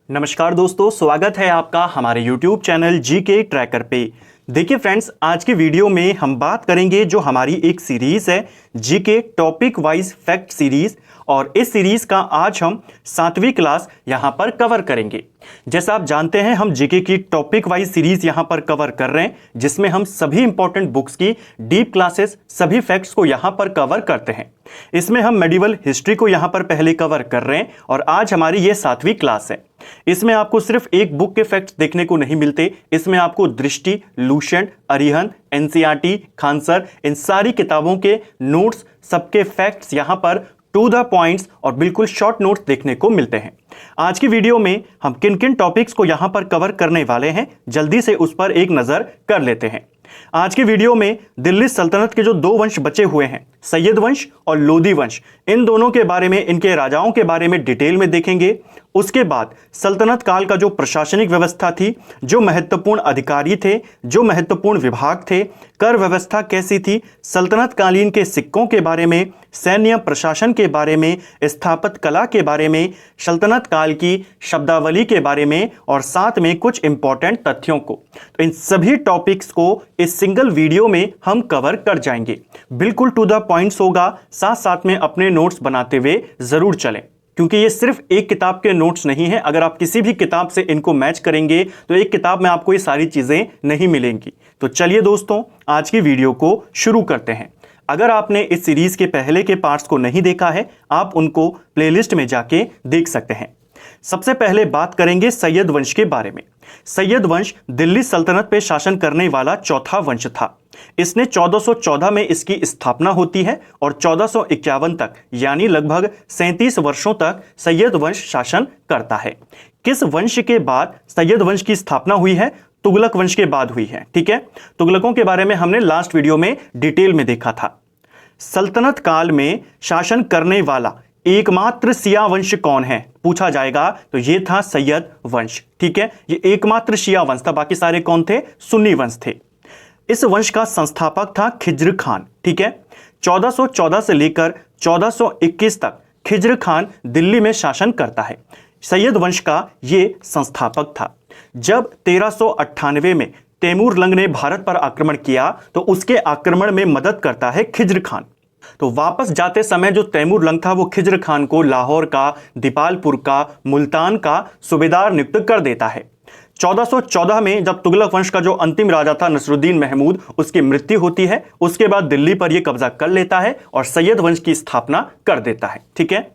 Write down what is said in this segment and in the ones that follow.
नमस्कार दोस्तों, स्वागत है आपका हमारे YouTube चैनल जीके ट्रैकर पे। देखिए फ्रेंड्स, आज की वीडियो में हम बात करेंगे जो हमारी एक सीरीज है GK topic wise fact series, और इस सीरीज का आज हम 7वीं क्लास यहां पर कवर करेंगे। जैसा आप जानते हैं, हम जीके की टॉपिक वाइज सीरीज यहां पर कवर कर रहे हैं, जिसमें हम सभी इंपॉर्टेंट बुक्स की डीप क्लासेस, सभी फैक्ट्स को यहां पर कवर करते हैं। इसमें हम मेडिवल हिस्ट्री को यहां पर पहले कवर कर रहे हैं और आज हमारी ये 7वीं क्लास है। इसमें आपको सिर्फ एक बुक के फैक्ट्स देखने को नहीं मिलते, इसमें आपको Drishti, Lucent, Arihant, NCERT, Khan sir, इन सारी किताबों के नोट्स, सबके फैक्ट्स यहां पर टू द पॉइंट्स और बिल्कुल शॉर्ट नोट्स देखने को मिलते हैं। आज की वीडियो में हम किन किन टॉपिक्स को यहां पर कवर करने वाले हैं, जल्दी से उस पर एक नजर कर लेते हैं। आज की वीडियो में दिल्ली सल्तनत के जो दो वंश बचे हुए हैं, सैयद वंश और लोदी वंश, इन दोनों के बारे में, इनके राजाओं के बारे में डिटेल में देखेंगे। उसके बाद सल्तनत काल का जो प्रशासनिक व्यवस्था थी, जो महत्वपूर्ण अधिकारी थे, जो महत्वपूर्ण विभाग थे, कर व्यवस्था कैसी थी, सल्तनत कालीन के सिक्कों के बारे में, सैन्य प्रशासन के बारे में, स्थापत्य कला के बारे में, सल्तनत काल की शब्दावली के बारे में, और साथ में कुछ इंपॉर्टेंट तथ्यों को। तो इन सभी टॉपिक्स को इस सिंगल वीडियो में हम कवर कर जाएंगे। बिल्कुल टू द पॉइंट्स होगा, साथ साथ में अपने नोट्स बनाते हुए जरूर चलें, क्योंकि ये सिर्फ एक किताब के नोट्स नहीं है। अगर आप किसी भी किताब से इनको मैच करेंगे तो एक किताब में आपको ये सारी चीजें नहीं मिलेंगी। तो चलिए दोस्तों, आज की वीडियो को शुरू करते हैं। अगर आपने इस सीरीज के पहले के पार्ट्स को नहीं देखा है, आप उनको प्लेलिस्ट में जाके देख सकते हैं। सबसे पहले बात करेंगे सैयद वंश के बारे में। सैयद वंश दिल्ली सल्तनत पे शासन करने वाला चौथा वंश था। इसने 1414 में इसकी स्थापना होती है और 1451 तक, यानी लगभग 37 वर्षों तक सैयद वंश शासन करता है। किस वंश के बाद सैयद वंश की स्थापना हुई है? तुगलक वंश के बाद हुई है। ठीक है, तुगलकों के बारे में हमने लास्ट वीडियो में डिटेल में देखा था। सल्तनत काल में शासन करने वाला एकमात्र शिया वंश कौन है पूछा जाएगा, तो ये था सैयद वंश। ठीक है, ये एकमात्र शिया वंश था, बाकी सारे कौन थे? सुन्नी वंश थे। इस वंश का संस्थापक था खिज्र खान। ठीक है, 1414 से लेकर 1421 तक खिज्र खान दिल्ली में शासन करता है। सैयद वंश का ये संस्थापक था। जब 1398 में तैमूर लंग ने भारत पर आक्रमण किया, तो उसके आक्रमण में मदद करता है खिज्र खान। तो वापस जाते समय जो तैमूर लंग था, वो खिज्र खान को लाहौर का, दीपालपुर का, मुल्तान का सूबेदार नियुक्त कर देता है। 1414 में जब तुगलक वंश का जो अंतिम राजा था नसरुद्दीन महमूद, उसकी मृत्यु होती है। उसके बाद दिल्ली पर यह कब्जा कर लेता है और सैयद वंश की स्थापना कर देता है। ठीक है,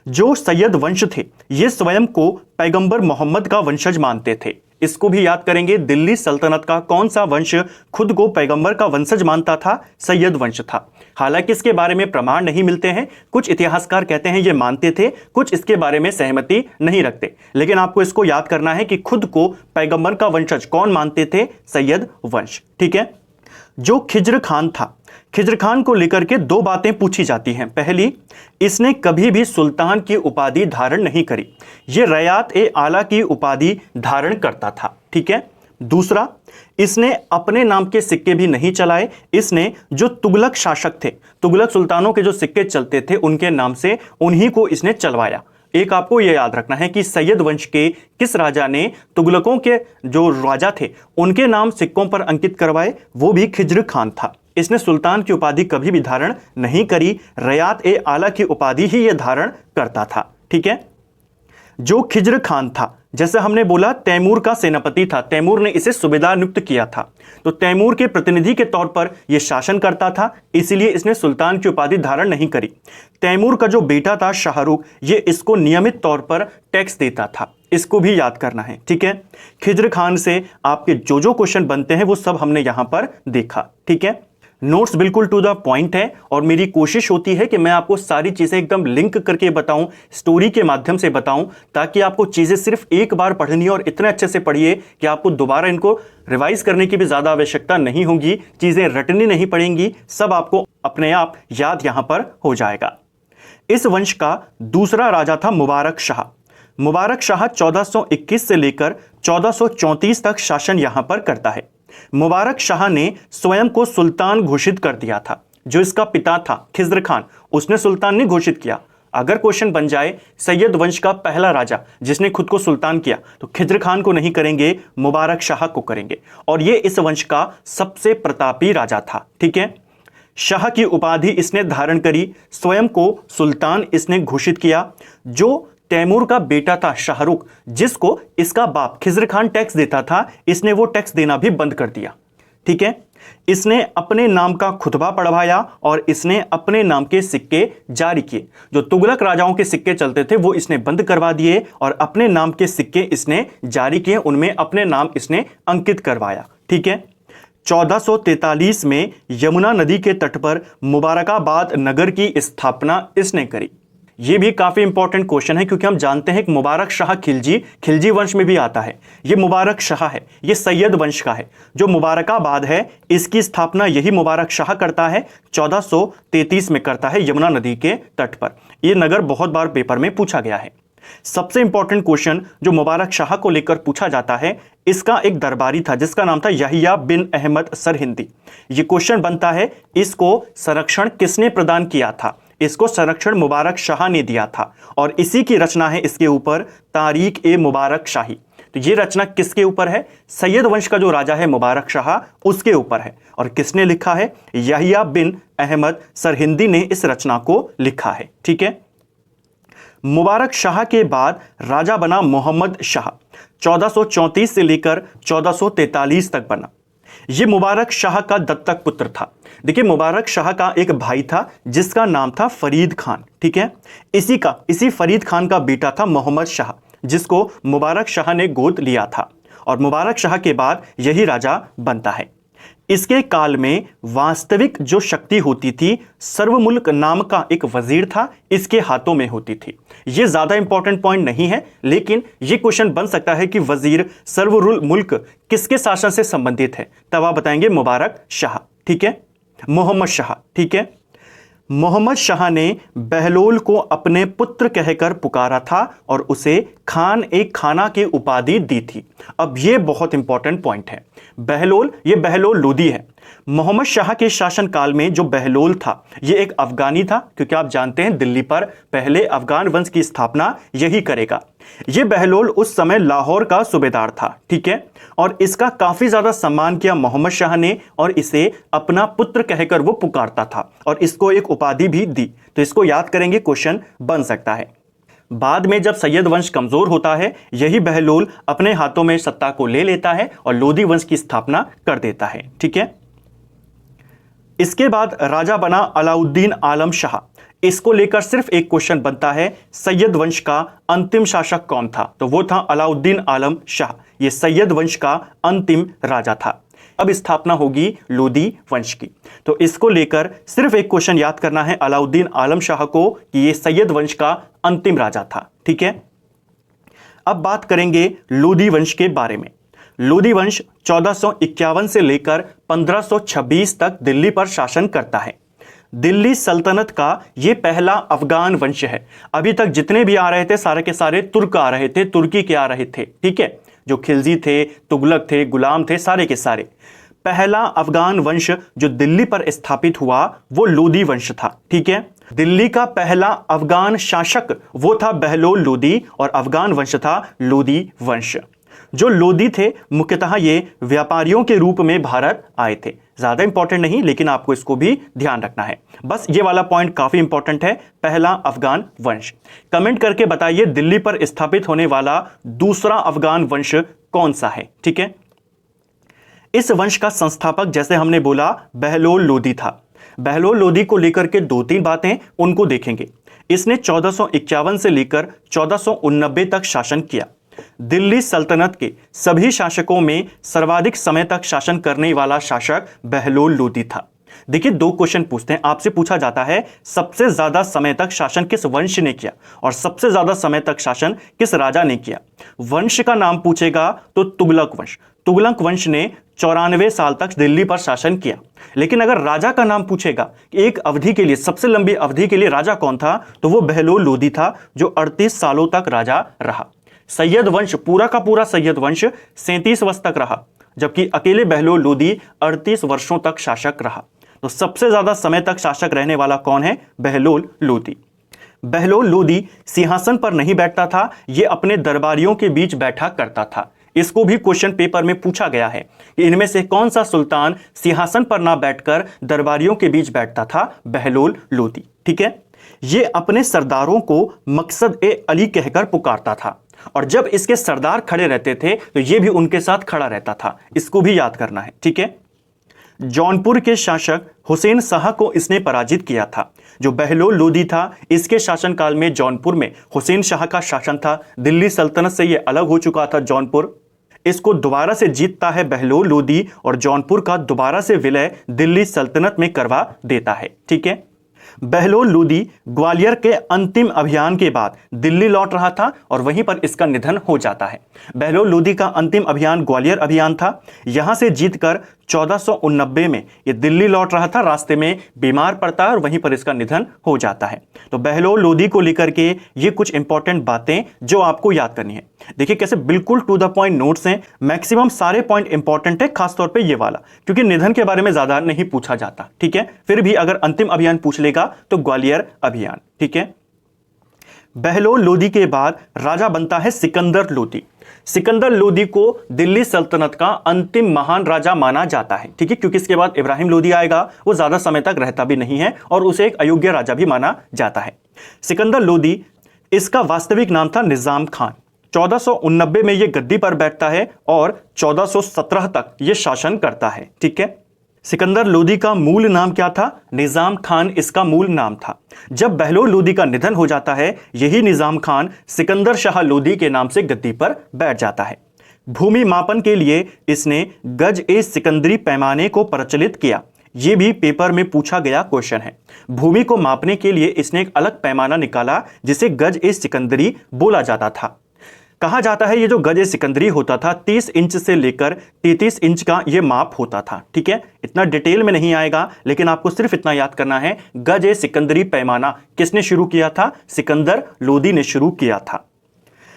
जो सैयद वंश थे, ये स्वयं को पैगंबर मोहम्मद का वंशज मानते थे। इसको भी याद करेंगे, दिल्ली सल्तनत का कौन सा वंश खुद को पैगंबर का वंशज मानता था? सैयद वंश था। हालांकि इसके बारे में प्रमाण नहीं मिलते हैं, कुछ इतिहासकार कहते हैं ये मानते थे, कुछ इसके बारे में सहमति नहीं रखते, लेकिन आपको इसको याद करना है कि खुद को पैगंबर का वंशज कौन मानते थे? सैयद वंश। ठीक है, जो खिज्र खान था, खिज्र खान को लेकर के दो बातें पूछी जाती हैं। पहली, इसने कभी भी सुल्तान की उपाधि धारण नहीं करी, ये रयात ए आला की उपाधि धारण करता था। ठीक है, दूसरा, इसने अपने नाम के सिक्के भी नहीं चलाए, इसने जो तुगलक शासक थे, तुगलक सुल्तानों के जो सिक्के चलते थे, उनके नाम से उन्हीं को इसने चलवाया। एक आपको यह याद रखना है कि सैयद वंश के किस राजा ने तुगलकों के जो राजा थे उनके नाम सिक्कों पर अंकित करवाए? वो भी खिज्र खान था। इसने सुल्तान की उपाधि कभी भी धारण नहीं करी, रयात ए आला की उपाधि ही यह धारण करता था। ठीक है, जो खिज्र खान था, जैसे हमने बोला तैमूर का सेनापति था, तैमूर ने इसे सूबेदार नियुक्त किया था, तो तैमूर के प्रतिनिधि के तौर पर यह शासन करता था, इसीलिए इसने सुल्तान की उपाधि धारण नहीं करी। तैमूर का जो बेटा था शाहरुख, ये इसको नियमित तौर पर टैक्स देता था, इसको भी याद करना है। ठीक है, खिज्र खान से आपके जो जो क्वेश्चन बनते हैं वो सब हमने यहां पर देखा। ठीक है, नोट्स बिल्कुल टू द पॉइंट है और मेरी कोशिश होती है कि मैं आपको सारी चीजें एकदम लिंक करके बताऊं, स्टोरी के माध्यम से बताऊं, ताकि आपको चीजें सिर्फ एक बार पढ़नी और इतने अच्छे से पढ़िए कि आपको दोबारा इनको रिवाइज करने की भी ज्यादा आवश्यकता नहीं होगी, चीजें रटनी नहीं पड़ेंगी, सब आपको अपने आप याद यहां पर हो जाएगा। इस वंश का दूसरा राजा था मुबारक शाह। मुबारक शाह 1421 से लेकर 1434 तक शासन यहां पर करता है। मुबारक शाह ने स्वयं को सुल्तान घोषित कर दिया था। जो इसका पिता था खिज्र खान, उसने सुल्तान नहीं घोषित किया। अगर क्वेश्चन बन जाए सैयद वंश का पहला राजा जिसने खुद को सुल्तान किया, तो खिज्र खान को नहीं करेंगे, मुबारक शाह को करेंगे, और ये इस वंश का सबसे प्रतापी राजा था। ठीक है, शाह की उपाधि इसने धारण करी, स्वयं को सुल्तान इसने घोषित किया। जो तैमूर का बेटा था शाहरुख, जिसको इसका बाप खिज्र खान टैक्स देता था, इसने वो टैक्स देना भी बंद कर दिया। ठीक है, इसने अपने नाम का खुतबा पढ़वाया और इसने अपने नाम के सिक्के जारी किए। जो तुगलक राजाओं के सिक्के चलते थे वो इसने बंद करवा दिए और अपने नाम के सिक्के इसने जारी किए, उनमें अपने नाम इसने अंकित करवाया। ठीक है, 1443 में यमुना नदी के तट पर मुबारकाबाद नगर की स्थापना इसने करी। ये भी काफी इंपॉर्टेंट क्वेश्चन है, क्योंकि हम जानते हैं कि मुबारक शाह खिलजी वंश में भी आता है। ये मुबारक शाह है, ये सैयद वंश का है। जो मुबारकाबाद है इसकी स्थापना यही मुबारक शाह करता है, 1433 में करता है, यमुना नदी के तट पर। यह नगर बहुत बार पेपर में पूछा गया है। सबसे इंपॉर्टेंट क्वेश्चन जो मुबारक शाह को लेकर पूछा जाता है, इसका एक दरबारी था जिसका नाम था यहिया बिन अहमद सरहिंदी। ये क्वेश्चन बनता है, इसको संरक्षण किसने प्रदान किया था? इसको संरक्षण मुबारक शाह ने दिया था, और इसी की रचना है इसके ऊपर तारीख ए मुबारक शाही। तो ये रचना किसके ऊपर है? सैयद वंश का जो राजा है मुबारक शाह, उसके ऊपर है। और किसने लिखा है? यहिया बिन अहमद सरहिंदी ने इस रचना को लिखा है। ठीक है, मुबारक शाह के बाद राजा बना मोहम्मद शाह, 1434 से लेकर 1443 तक बना। यह मुबारक शाह का दत्तक पुत्र था। देखिए, मुबारक शाह का एक भाई था जिसका नाम था फरीद खान। ठीक है, इसी फरीद खान का बेटा था मोहम्मद शाह, जिसको मुबारक शाह ने गोद लिया था, और मुबारक शाह के बाद यही राजा बनता है। इसके काल में वास्तविक जो शक्ति होती थी, सर्वमुल्क नाम का एक वजीर था, इसके हाथों में होती थी। यह ज्यादा इंपॉर्टेंट पॉइंट नहीं है, लेकिन यह क्वेश्चन बन सकता है कि वजीर सर्वमुल्क किसके शासन से संबंधित है, तब आप बताएंगे मुबारक शाह। ठीक है, मोहम्मद शाह। ठीक है, मोहम्मद शाह ने बहलोल को अपने पुत्र कहकर पुकारा था और उसे खान ए खाना की उपाधि दी थी। अब यह बहुत इंपॉर्टेंट पॉइंट है। बहलोल, ये बहलोल लोदी है। मोहम्मद शाह के शासन काल में जो बहलोल था, यह एक अफगानी था, क्योंकि आप जानते हैं दिल्ली पर पहले अफगान वंश की स्थापना यही करेगा। यह बहलोल उस समय लाहौर का सूबेदार था। ठीक है, और इसका काफी ज्यादा सम्मान किया मोहम्मद शाह ने, और इसे अपना पुत्र कहकर वो पुकारता था, और इसको एक उपाधि भी दी। तो इसको याद करेंगे, क्वेश्चन बन सकता है। बाद में जब सैयद वंश कमजोर होता है, यही बहलोल अपने हाथों में सत्ता को ले लेता है और लोदी वंश की स्थापना कर देता है। ठीक है, इसके बाद राजा बना अलाउद्दीन आलम शाह। इसको लेकर सिर्फ एक क्वेश्चन बनता है, सैयद वंश का अंतिम शासक कौन था? तो वो था अलाउद्दीन आलम शाह। ये सैयद वंश का अंतिम राजा था। अब स्थापना होगी लोदी वंश की, तो इसको लेकर सिर्फ एक क्वेश्चन याद करना है अलाउद्दीन आलम शाह को कि ये सैयद वंश का अंतिम राजा था। ठीक है, अब बात करेंगे लोदी वंश के बारे में। लोदी वंश 1451 से लेकर 1526 तक दिल्ली पर शासन करता है। दिल्ली सल्तनत का यह पहला अफगान वंश है। अभी तक जितने भी आ रहे थे सारे के सारे तुर्क आ रहे थे, तुर्की के आ रहे थे। ठीक है, जो खिलजी थे, तुगलक थे, गुलाम थे, सारे के सारे। पहला अफगान वंश जो दिल्ली पर स्थापित हुआ वो लोदी वंश था। ठीक है, दिल्ली का पहला अफगान शासक वो था बहलोल लोदी, और अफगान वंश था लोदी वंश। जो लोदी थे मुख्यतः ये व्यापारियों के रूप में भारत आए थे। ज्यादा इंपॉर्टेंट नहीं, लेकिन आपको इसको भी ध्यान रखना है। बस ये वाला पॉइंट काफी इंपॉर्टेंट है, पहला अफगान वंश। कमेंट करके बताइए दिल्ली पर स्थापित होने वाला दूसरा अफगान वंश कौन सा है। ठीक है, इस वंश का संस्थापक जैसे हमने बोला बहलोल लोदी था। बहलोल लोदी को लेकर के 2-3 बातें उनको देखेंगे। इसने 1451 से लेकर 1489 तक शासन किया। दिल्ली सल्तनत के सभी शासकों में सर्वाधिक समय तक शासन करने वाला शासक बहलोल लोदी था। देखिए, 2 क्वेश्चन पूछते हैं, आपसे पूछा जाता है सबसे ज्यादा समय तक शासन किस वंश ने किया और सबसे ज्यादा समय तक शासन किस राजा ने किया। वंश का नाम पूछेगा तो तुगलक वंश। तुगलक वंश ने 94 साल तक दिल्ली पर शासन किया। लेकिन अगर राजा का नाम पूछेगा कि एक अवधि के लिए, सबसे लंबी अवधि के लिए राजा कौन था, तो वो बहलोल लोदी था, जो 38 सालों तक राजा रहा। सैयद वंश, पूरा का पूरा सैयद वंश 37 वर्ष तक रहा, जबकि अकेले बहलोल लोदी 38 वर्षों तक शासक रहा। तो सबसे ज्यादा समय तक शासक रहने वाला कौन है? बहलोल लोदी। बहलोल लोदी सिंहासन पर नहीं बैठता था, यह अपने दरबारियों के बीच बैठा करता था। इसको भी क्वेश्चन पेपर में पूछा गया है कि इनमें से कौन सा सुल्तान सिंहासन पर ना बैठकर दरबारियों के बीच बैठता था? बहलोल लोदी। ठीक है, ये अपने सरदारों को मकसद ए अली कहकर पुकारता था और जब इसके सरदार खड़े रहते थे तो ये भी उनके साथ खड़ा रहता था। इसको भी याद करना है। ठीक है, जौनपुर के शासक हुसैन शाह को इसने पराजित किया था। जो बहलोल लोदी था, इसके शासनकाल में जौनपुर में हुसैन शाह का शासन था। दिल्ली सल्तनत से यह अलग हो चुका था जौनपुर। इसको दोबारा से जीतता है बहलोल लोदी और जौनपुर का दोबारा से विलय दिल्ली सल्तनत में करवा देता है। ठीक है, बहलोल लोदी ग्वालियर के अंतिम अभियान के बाद दिल्ली लौट रहा था और वहीं पर इसका निधन हो जाता है। बहलोल लोदी का अंतिम अभियान ग्वालियर अभियान था। यहां से जीतकर 1489 में ये दिल्ली लौट रहा था, रास्ते में बीमार पड़ता है और वहीं पर इसका निधन हो जाता है। तो बहलोल लोदी को लेकर के ये कुछ इंपॉर्टेंट बातें जो आपको याद करनी है। देखिए कैसे बिल्कुल टू द पॉइंट नोट्स हैं, मैक्सिमम सारे पॉइंट इंपॉर्टेंट है, खासतौर पे ये वाला, क्योंकि निधन के बारे में ज्यादा नहीं पूछा जाता। ठीक है, फिर भी अगर अंतिम अभियान पूछ लेगा तो ग्वालियर अभियान। ठीक है, बहलोल लोदी के बाद राजा बनता है सिकंदर लोदी। सिकंदर लोदी को दिल्ली सल्तनत का अंतिम महान राजा माना जाता है। ठीक है, क्योंकि इसके बाद इब्राहिम लोदी आएगा, वो ज्यादा समय तक रहता भी नहीं है और उसे एक अयोग्य राजा भी माना जाता है। सिकंदर लोदी, इसका वास्तविक नाम था निजाम खान। 1489 में यह गद्दी पर बैठता है और 1417 तक यह शासन करता है। ठीक है, सिकंदर लोदी का मूल नाम क्या था? निजाम खान इसका मूल नाम था। जब बहलोल लोदी का निधन हो जाता है, यही निजाम खान सिकंदर शाह लोदी के नाम से गद्दी पर बैठ जाता है। भूमि मापन के लिए इसने गज ए सिकंदरी पैमाने को प्रचलित किया। यह भी पेपर में पूछा गया क्वेश्चन है। भूमि को मापने के लिए इसने एक अलग पैमाना निकाला जिसे गज ए सिकंदरी बोला जाता था। कहा जाता है ये जो गज ए सिकंदरी होता था 30 इंच से लेकर 33 इंच का ये माप होता था। ठीक है, इतना डिटेल में नहीं आएगा, लेकिन आपको सिर्फ इतना याद करना है, गज ए सिकंदरी पैमाना किसने शुरू किया था? सिकंदर लोदी ने शुरू किया था।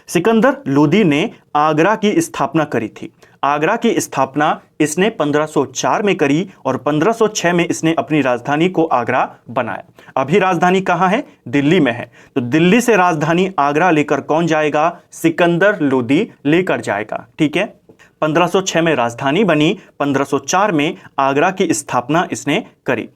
सिकंदर लोदी ने आगरा की स्थापना करी थी। आगरा की स्थापना इसने 1504 में करी और 1506 में इसने अपनी राजधानी को आगरा बनाया। अभी राजधानी कहाँ है? दिल्ली में है। तो दिल्ली से राजधानी आगरा लेकर कौन जाएगा? सिकंदर लोदी लेकर जाएगा। ठीक है, 1506 में राजधानी बनी, 1504 में आगरा की स्थापना इसने करी।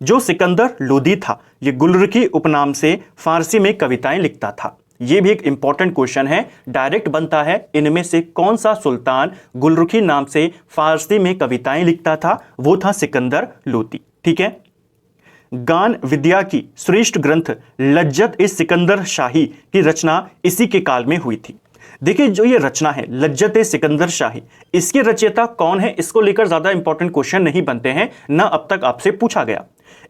जो सिकंदर लोदी था, ये गुलरुखी उपनाम से फारसी में कविताएं लिखता था। यह भी एक इंपॉर्टेंट क्वेश्चन है, डायरेक्ट बनता है, इनमें से कौन सा सुल्तान गुलरुखी नाम से फारसी में कविताएं लिखता था? वो था सिकंदर लोदी। ठीक है, गान विद्या की श्रेष्ठ ग्रंथ लज्जत ए सिकंदर शाही की रचना इसी के काल में हुई थी। देखिए जो ये रचना है लज्जत ए सिकंदर शाही, इसके रचयिता कौन है? इसको लेकर ज्यादा इंपॉर्टेंट क्वेश्चन नहीं बनते हैं, ना अब तक आपसे पूछा गया।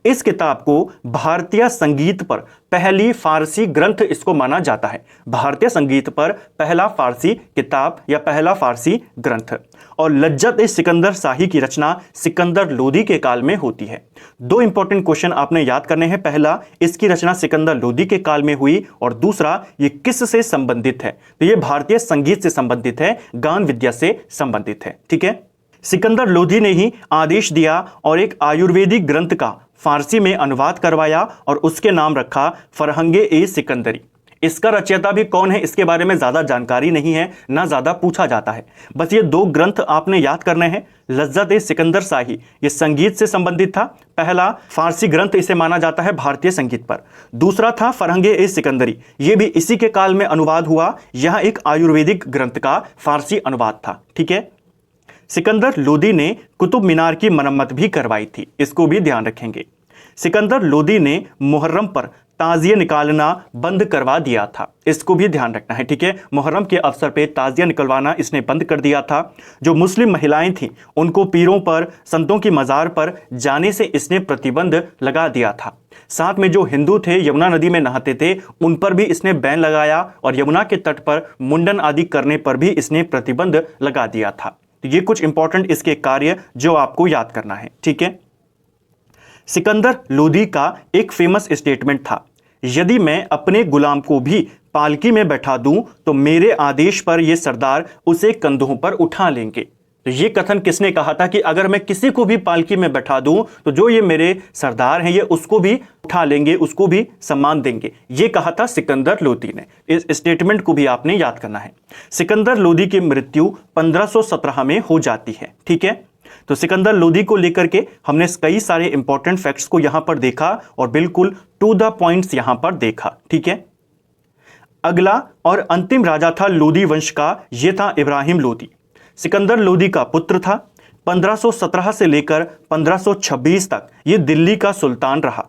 इस किताब को भारतीय संगीत पर पहली फारसी ग्रंथ इसको माना जाता है। भारतीय संगीत पर पहला फारसी किताब या पहला फारसी ग्रंथ। और लज्जत ए सिकंदर शाही की रचना सिकंदर लोदी के काल में होती है। दो इंपॉर्टेंट क्वेश्चन आपने याद करने हैं। पहला, इसकी रचना सिकंदर लोदी के काल में हुई, और दूसरा, ये किस से संबंधित है? तो ये भारतीय संगीत से संबंधित है, गान विद्या से संबंधित है। ठीक है, सिकंदर लोदी ने ही आदेश दिया और एक आयुर्वेदिक ग्रंथ का फारसी में अनुवाद करवाया और उसके नाम रखा फरहंगे ए सिकंदरी। इसका रचयिता भी कौन है इसके बारे में ज्यादा जानकारी नहीं है, ना ज्यादा पूछा जाता है। बस ये दो ग्रंथ आपने याद करने हैं। लज्जत ए सिकंदर शाही ये संगीत से संबंधित था, पहला फारसी ग्रंथ इसे माना जाता है भारतीय संगीत पर। दूसरा था फरहंगे ए सिकंदरी, ये भी इसी के काल में अनुवाद हुआ। यह एक आयुर्वेदिक ग्रंथ का फारसी अनुवाद था। ठीक है, सिकंदर लोदी ने कुतुब मीनार की मरम्मत भी करवाई थी, इसको भी ध्यान रखेंगे। सिकंदर लोदी ने मुहर्रम पर ताजिया निकालना बंद करवा दिया था, इसको भी ध्यान रखना है। ठीक है, मुहर्रम के अवसर पे ताजिया निकलवाना इसने बंद कर दिया था। जो मुस्लिम महिलाएं थीं उनको पीरों पर, संतों की मज़ार पर जाने से इसने प्रतिबंध लगा दिया था। साथ में जो हिंदू थे यमुना नदी में नहाते थे उन पर भी इसने बैन लगाया और यमुना के तट पर मुंडन आदि करने पर भी इसने प्रतिबंध लगा दिया था। तो ये कुछ इंपॉर्टेंट इसके कार्य जो आपको याद करना है। ठीक है, सिकंदर लोदी का एक फेमस स्टेटमेंट था, यदि मैं अपने गुलाम को भी पालकी में बैठा दूं तो मेरे आदेश पर ये सरदार उसे कंधों पर उठा लेंगे। तो ये कथन किसने कहा था कि अगर मैं किसी को भी पालकी में बैठा दूं तो जो ये मेरे सरदार हैं ये उसको भी उठा लेंगे, उसको भी सम्मान देंगे। ये कहा था सिकंदर लोदी ने। इस स्टेटमेंट को भी आपने याद करना है। सिकंदर लोदी की मृत्यु 1517 में हो जाती है। ठीक है, तो सिकंदर लोदी को लेकर के हमने कई सारे इंपॉर्टेंट फैक्ट्स को यहां पर देखा और बिल्कुल टू द पॉइंट्स यहां पर देखा। ठीक है, अगला और अंतिम राजा था लोदी वंश का, यह था इब्राहिम लोदी। सिकंदर लोदी का पुत्र था। 1517 से लेकर 1526 तक यह दिल्ली का सुल्तान रहा।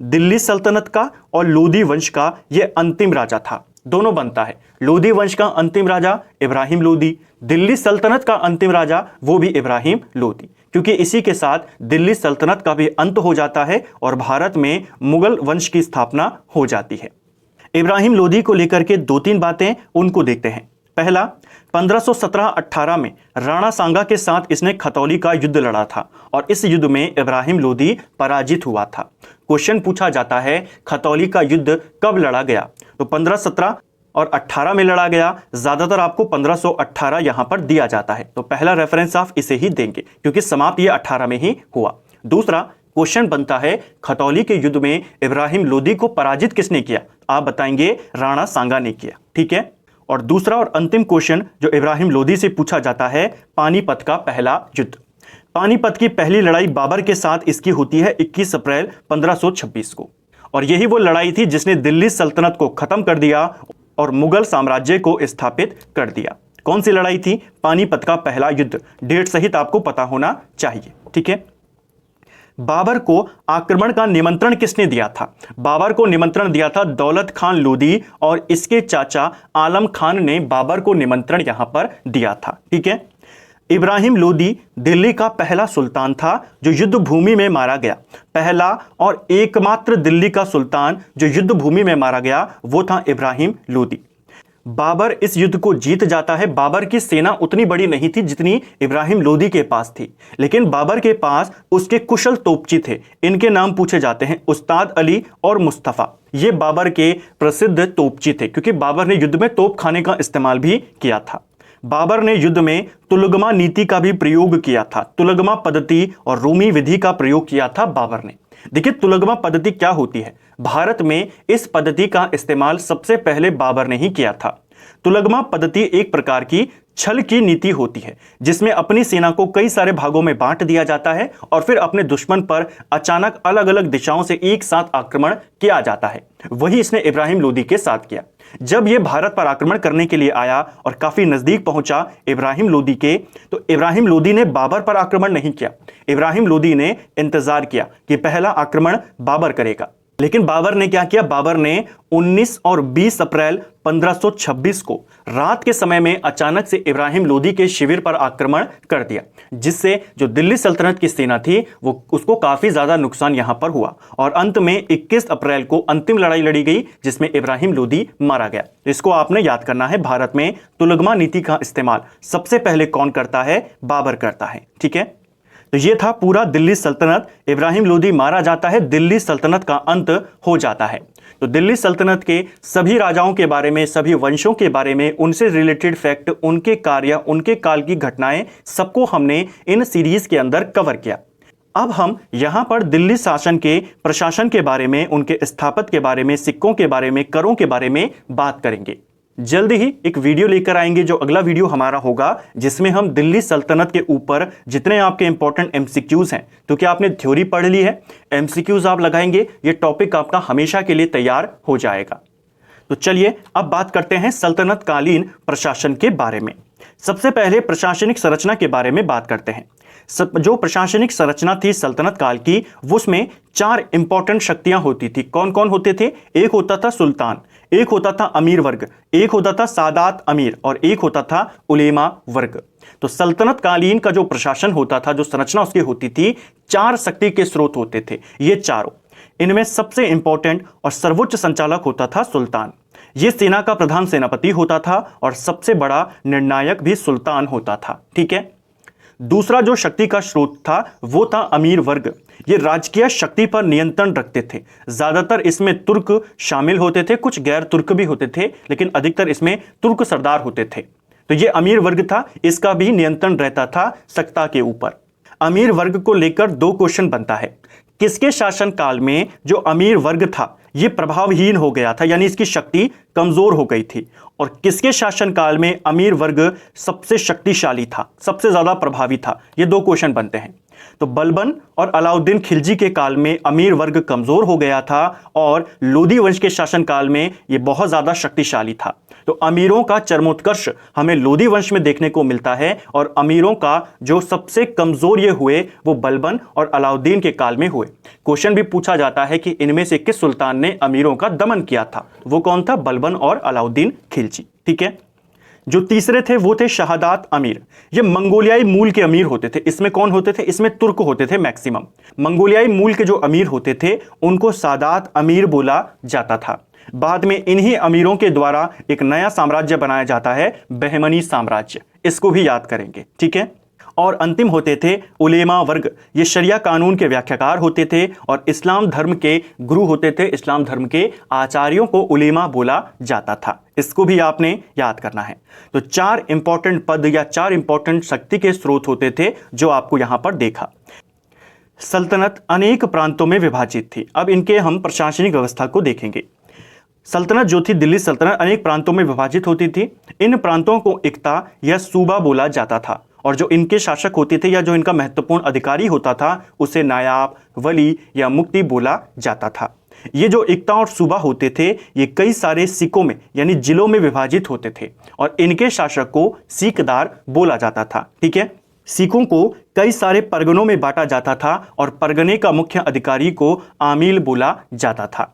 दिल्ली सल्तनत का और लोदी वंश का यह अंतिम राजा था। दोनों बनता है, लोदी वंश का अंतिम राजा इब्राहिम लोदी, दिल्ली सल्तनत का अंतिम राजा वो भी इब्राहिम लोदी, क्योंकि इसी के साथ दिल्ली सल्तनत का भी अंत हो जाता है और भारत में मुगल वंश की स्थापना हो जाती है। इब्राहिम लोदी को लेकर के 2-3 बातें उनको देखते हैं। पहला, 1517-18 में राणा सांगा के साथ इसने खतौली का युद्ध लड़ा था और इस युद्ध में इब्राहिम लोदी पराजित हुआ था। क्वेश्चन पूछा जाता है खतौली का युद्ध कब लड़ा गया, तो 1517 और 18 में लड़ा गया। ज्यादातर आपको 1518 यहां पर दिया जाता है, तो पहला रेफरेंस आप इसे ही देंगे क्योंकि समाप्त ये 18 में ही हुआ। दूसरा क्वेश्चन बनता है खतौली के युद्ध में इब्राहिम लोदी को पराजित किसने किया, आप बताएंगे राणा सांगा ने किया। ठीक है, और दूसरा और अंतिम क्वेश्चन जो इब्राहिम लोदी से पूछा जाता है पानीपत का पहला युद्ध। पानीपत की पहली लड़ाई बाबर के साथ इसकी होती है 21 अप्रैल 1526 को, और यही वो लड़ाई थी जिसने दिल्ली सल्तनत को खत्म कर दिया और मुगल साम्राज्य को स्थापित कर दिया। कौन सी लड़ाई थी, पानीपत का पहला युद्ध। डेट सहित आपको पता होना चाहिए। ठीक है, बाबर को आक्रमण का निमंत्रण किसने दिया था, बाबर को निमंत्रण दिया था दौलत खान लोदी और इसके चाचा आलम खान ने बाबर को निमंत्रण यहां पर दिया था। ठीक है, इब्राहिम लोदी दिल्ली का पहला सुल्तान था जो युद्ध भूमि में मारा गया। पहला और एकमात्र दिल्ली का सुल्तान जो युद्ध भूमि में मारा गया वो था इब्राहिम लोदी। बाबर इस युद्ध को जीत जाता है। बाबर की सेना उतनी बड़ी नहीं थी जितनी इब्राहिम लोदी के पास थी, लेकिन बाबर के पास उसके कुशल तोपची थे। इनके नाम पूछे जाते हैं उस्ताद अली और मुस्तफा। ये बाबर के प्रसिद्ध तोपची थे क्योंकि बाबर ने युद्ध में तोप खाने का इस्तेमाल भी किया था। बाबर ने युद्ध में तुलगमा नीति का भी प्रयोग किया था। तुलगमा पद्धति और रूमी विधि का प्रयोग किया था बाबर ने। देखिए तुलगमा पद्धति क्या होती है, भारत में इस पद्धति का इस्तेमाल सबसे पहले बाबर ने ही किया था। तुलगमा पद्धति एक प्रकार की छल की नीति होती है जिसमें अपनी सेना को कई सारे भागों में बांट दिया जाता है और फिर अपने दुश्मन पर अचानक अलग अलग दिशाओं से एक साथ आक्रमण किया जाता है। वही इसने इब्राहिम लोदी के साथ किया। जब यह भारत पर आक्रमण करने के लिए आया और काफी नजदीक पहुंचा इब्राहिम लोदी के, तो इब्राहिम लोदी ने बाबर पर आक्रमण नहीं किया। इब्राहिम लोदी ने इंतजार किया कि पहला आक्रमण बाबर करेगा, लेकिन बाबर ने क्या किया, बाबर ने 19 और 20 अप्रैल 1526 को रात के समय में अचानक से इब्राहिम लोदी के शिविर पर आक्रमण कर दिया, जिससे जो दिल्ली सल्तनत की सेना थी वो उसको काफी ज्यादा नुकसान यहां पर हुआ और अंत में 21 अप्रैल को अंतिम लड़ाई लड़ी गई जिसमें इब्राहिम लोदी मारा गया। इसको आपने याद करना है। भारत में तुलगमा नीति का इस्तेमाल सबसे पहले कौन करता है, बाबर करता है। ठीक है, तो ये था पूरा दिल्ली सल्तनत। इब्राहिम लोदी मारा जाता है, दिल्ली सल्तनत का अंत हो जाता है। तो दिल्ली सल्तनत के सभी राजाओं के बारे में, सभी वंशों के बारे में, उनसे रिलेटेड फैक्ट, उनके कार्य, उनके काल की घटनाएं, सबको हमने इन सीरीज के अंदर कवर किया। अब हम यहां पर दिल्ली शासन के प्रशासन के बारे में, उनके स्थापत्य के बारे में, सिक्कों के बारे में, करों के बारे में बात करेंगे। जल्द ही एक वीडियो लेकर आएंगे जो अगला वीडियो हमारा होगा जिसमें हम दिल्ली सल्तनत के ऊपर जितने आपके इंपॉर्टेंट एमसीक्यूज हैं, तो क्या आपने थ्योरी पढ़ ली है, एमसीक्यूज आप लगाएंगे, ये टॉपिक आपका हमेशा के लिए तैयार हो जाएगा। तो चलिए अब बात करते हैं सल्तनत कालीन प्रशासन के बारे में। सबसे पहले प्रशासनिक संरचना के बारे में बात करते हैं। जो प्रशासनिक संरचना थी सल्तनत काल की, उसमें 4 इंपॉर्टेंट शक्तियां होती थी। कौन कौन होते थे, एक होता था सुल्तान, एक होता था अमीर वर्ग, एक होता था सादात अमीर और एक होता था उलेमा वर्ग। तो सल्तनत कालीन का जो प्रशासन होता था, जो संरचना उसकी होती थी, 4 शक्ति के स्रोत होते थे। ये चारों, इनमें सबसे इंपॉर्टेंट और सर्वोच्च संचालक होता था सुल्तान। यह सेना का प्रधान सेनापति होता था और सबसे बड़ा निर्णायक भी सुल्तान होता था। ठीक है, दूसरा जो शक्ति का स्रोत था वो था अमीर वर्ग। ये राजकीय शक्ति पर नियंत्रण रखते थे। ज्यादातर इसमें तुर्क शामिल होते थे, कुछ गैर तुर्क भी होते थे, लेकिन अधिकतर इसमें तुर्क सरदार होते थे। तो ये अमीर वर्ग था, इसका भी नियंत्रण रहता था सत्ता के ऊपर। अमीर वर्ग को लेकर दो क्वेश्चन बनता है। किसके शासन काल में जो अमीर वर्ग था ये प्रभावहीन हो गया था, यानी इसकी शक्ति कमजोर हो गई थी, और किसके शासन काल में अमीर वर्ग सबसे शक्तिशाली था, सबसे ज्यादा प्रभावी था? ये दो क्वेश्चन बनते हैं। तो बलबन और अलाउद्दीन खिलजी के काल में अमीर वर्ग कमजोर हो गया था और लोधी वंश के शासन काल में ये बहुत ज्यादा शक्तिशाली था। तो अमीरों का चरमोत्कर्ष हमें लोधी वंश में देखने को मिलता है और अमीरों का जो सबसे कमजोर ये हुए वो बलबन और अलाउद्दीन के काल में हुए। क्वेश्चन भी पूछा जाता है कि इनमें से किस सुल्तान ने अमीरों का दमन किया था? वो कौन था? बलबन और अलाउद्दीन खिलजी। ठीक है। जो तीसरे थे वो थे शहादात अमीर। ये मंगोलियाई मूल के अमीर होते थे। इसमें कौन होते थे? इसमें तुर्क होते थे मैक्सिमम। मंगोलियाई मूल के जो अमीर होते थे उनको सादात अमीर बोला जाता था। बाद में इन्हीं अमीरों के द्वारा एक नया साम्राज्य बनाया जाता है, बहमनी साम्राज्य। इसको भी याद करेंगे। ठीक है। और अंतिम होते थे उलेमा वर्ग। ये शरिया कानून के व्याख्याकार होते थे और इस्लाम धर्म के गुरु होते थे। इस्लाम धर्म के आचार्यों को उलेमा बोला जाता था। इसको भी आपने याद करना है। तो 4 इंपॉर्टेंट पद या 4 इंपॉर्टेंट शक्ति के स्रोत होते थे जो आपको यहां पर देखा। सल्तनत अनेक प्रांतों में विभाजित थी। अब इनके हम प्रशासनिक व्यवस्था को देखेंगे। सल्तनत जो थी, दिल्ली सल्तनत अनेक प्रांतों में विभाजित होती थी। इन प्रांतों को इक्ता या सूबा बोला जाता था और जो इनके शासक होते थे या जो इनका महत्वपूर्ण अधिकारी होता था उसे नायाब, वली या मुक्ति बोला जाता था। ये जो इक्ता और सूबा होते थे ये कई सारे सिकों में यानी जिलों में विभाजित होते थे और इनके शासक को सीकदार बोला जाता था। ठीक है। सिखों को कई सारे परगनों में बांटा जाता था और परगने का मुख्य अधिकारी को आमील बोला जाता था।